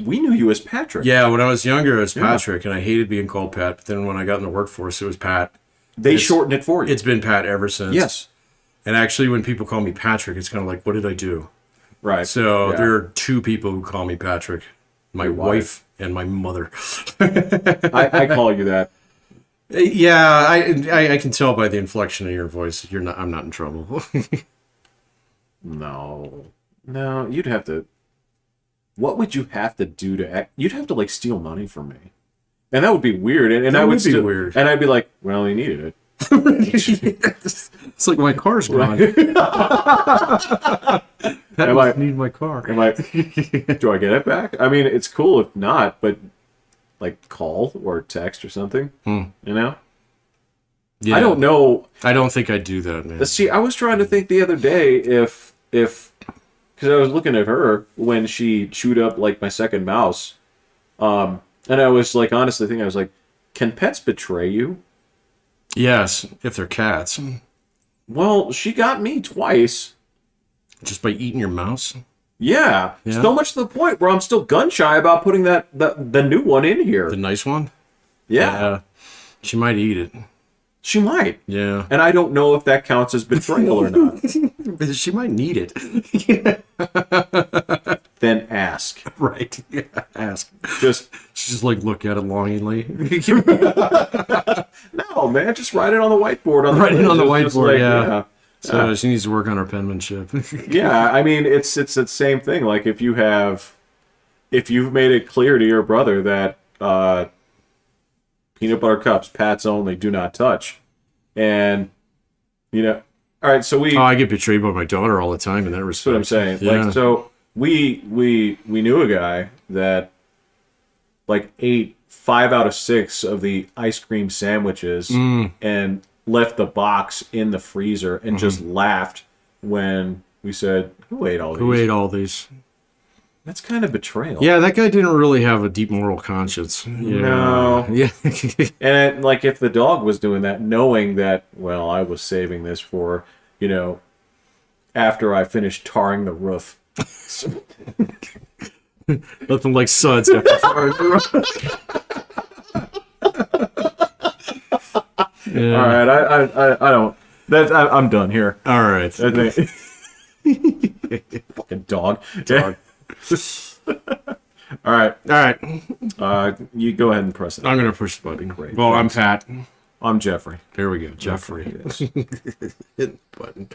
We knew you as Patrick. Yeah, when I was younger, it was Patrick, and I hated being called Pat. But then when I got in the workforce, it was Pat. They shortened it for you. It's been Pat ever since. Yes. And actually, when people call me Patrick, it's kind of like, what did I do? Right. So there are 2 people who call me Patrick. My wife and my mother. I call you that. Yeah, I can tell by the inflection of your voice. I'm not in trouble. No, you'd have to. What would you have to do to act? You'd have to like steal money from me, and that would be weird. And That I would would be still, weird. And I'd be like, well, he needed it. It's like my car's gone. I need my car. Do I get it back? I mean, it's cool if not, but like call or text or something. You know. Yeah. I don't know. I don't think I'd do that, man. See, I was trying to think the other day if because I was looking at her when she chewed up like my second mouse, and I was like honestly thinking, I was like, can pets betray you? Yes, if they're cats. Well, she got me twice. Just by eating your mouse? Yeah. Yeah. So much to the point where I'm still gun shy about putting the new one in here. The nice one? Yeah. She might eat it. She might. Yeah. And I don't know if that counts as betrayal or not. She might need it. Then ask. Right. Yeah, ask. Just like look at it longingly. no, man. Just write it on the whiteboard. Write it on the whiteboard. Like, yeah. So she needs to work on her penmanship. Yeah, I mean, it's the same thing. Like if you've made it clear to your brother that peanut butter cups, Pat's only, do not touch, and all right. So I get betrayed by my daughter all the time in that respect. That's what I'm saying. Yeah. Like so, we knew a guy that like ate 5 out of 6 of the ice cream sandwiches and left the box in the freezer and just laughed when we said, "Who ate all these?" Who ate all these? That's kind of betrayal. Yeah, that guy didn't really have a deep moral conscience. Yeah. No. Yeah. And like if the dog was doing that, knowing that, well, I was saving this for, after I finished tarring the roof. Nothing like suds after tarring the roof. Yeah. All right, I don't. I'm done here. All right. Fucking dog. All right. You go ahead and press it. I'm gonna push the button. Great. Well, I'm Pat. I'm Jeffrey. There we go, Jeffrey. Yes. Hit the button.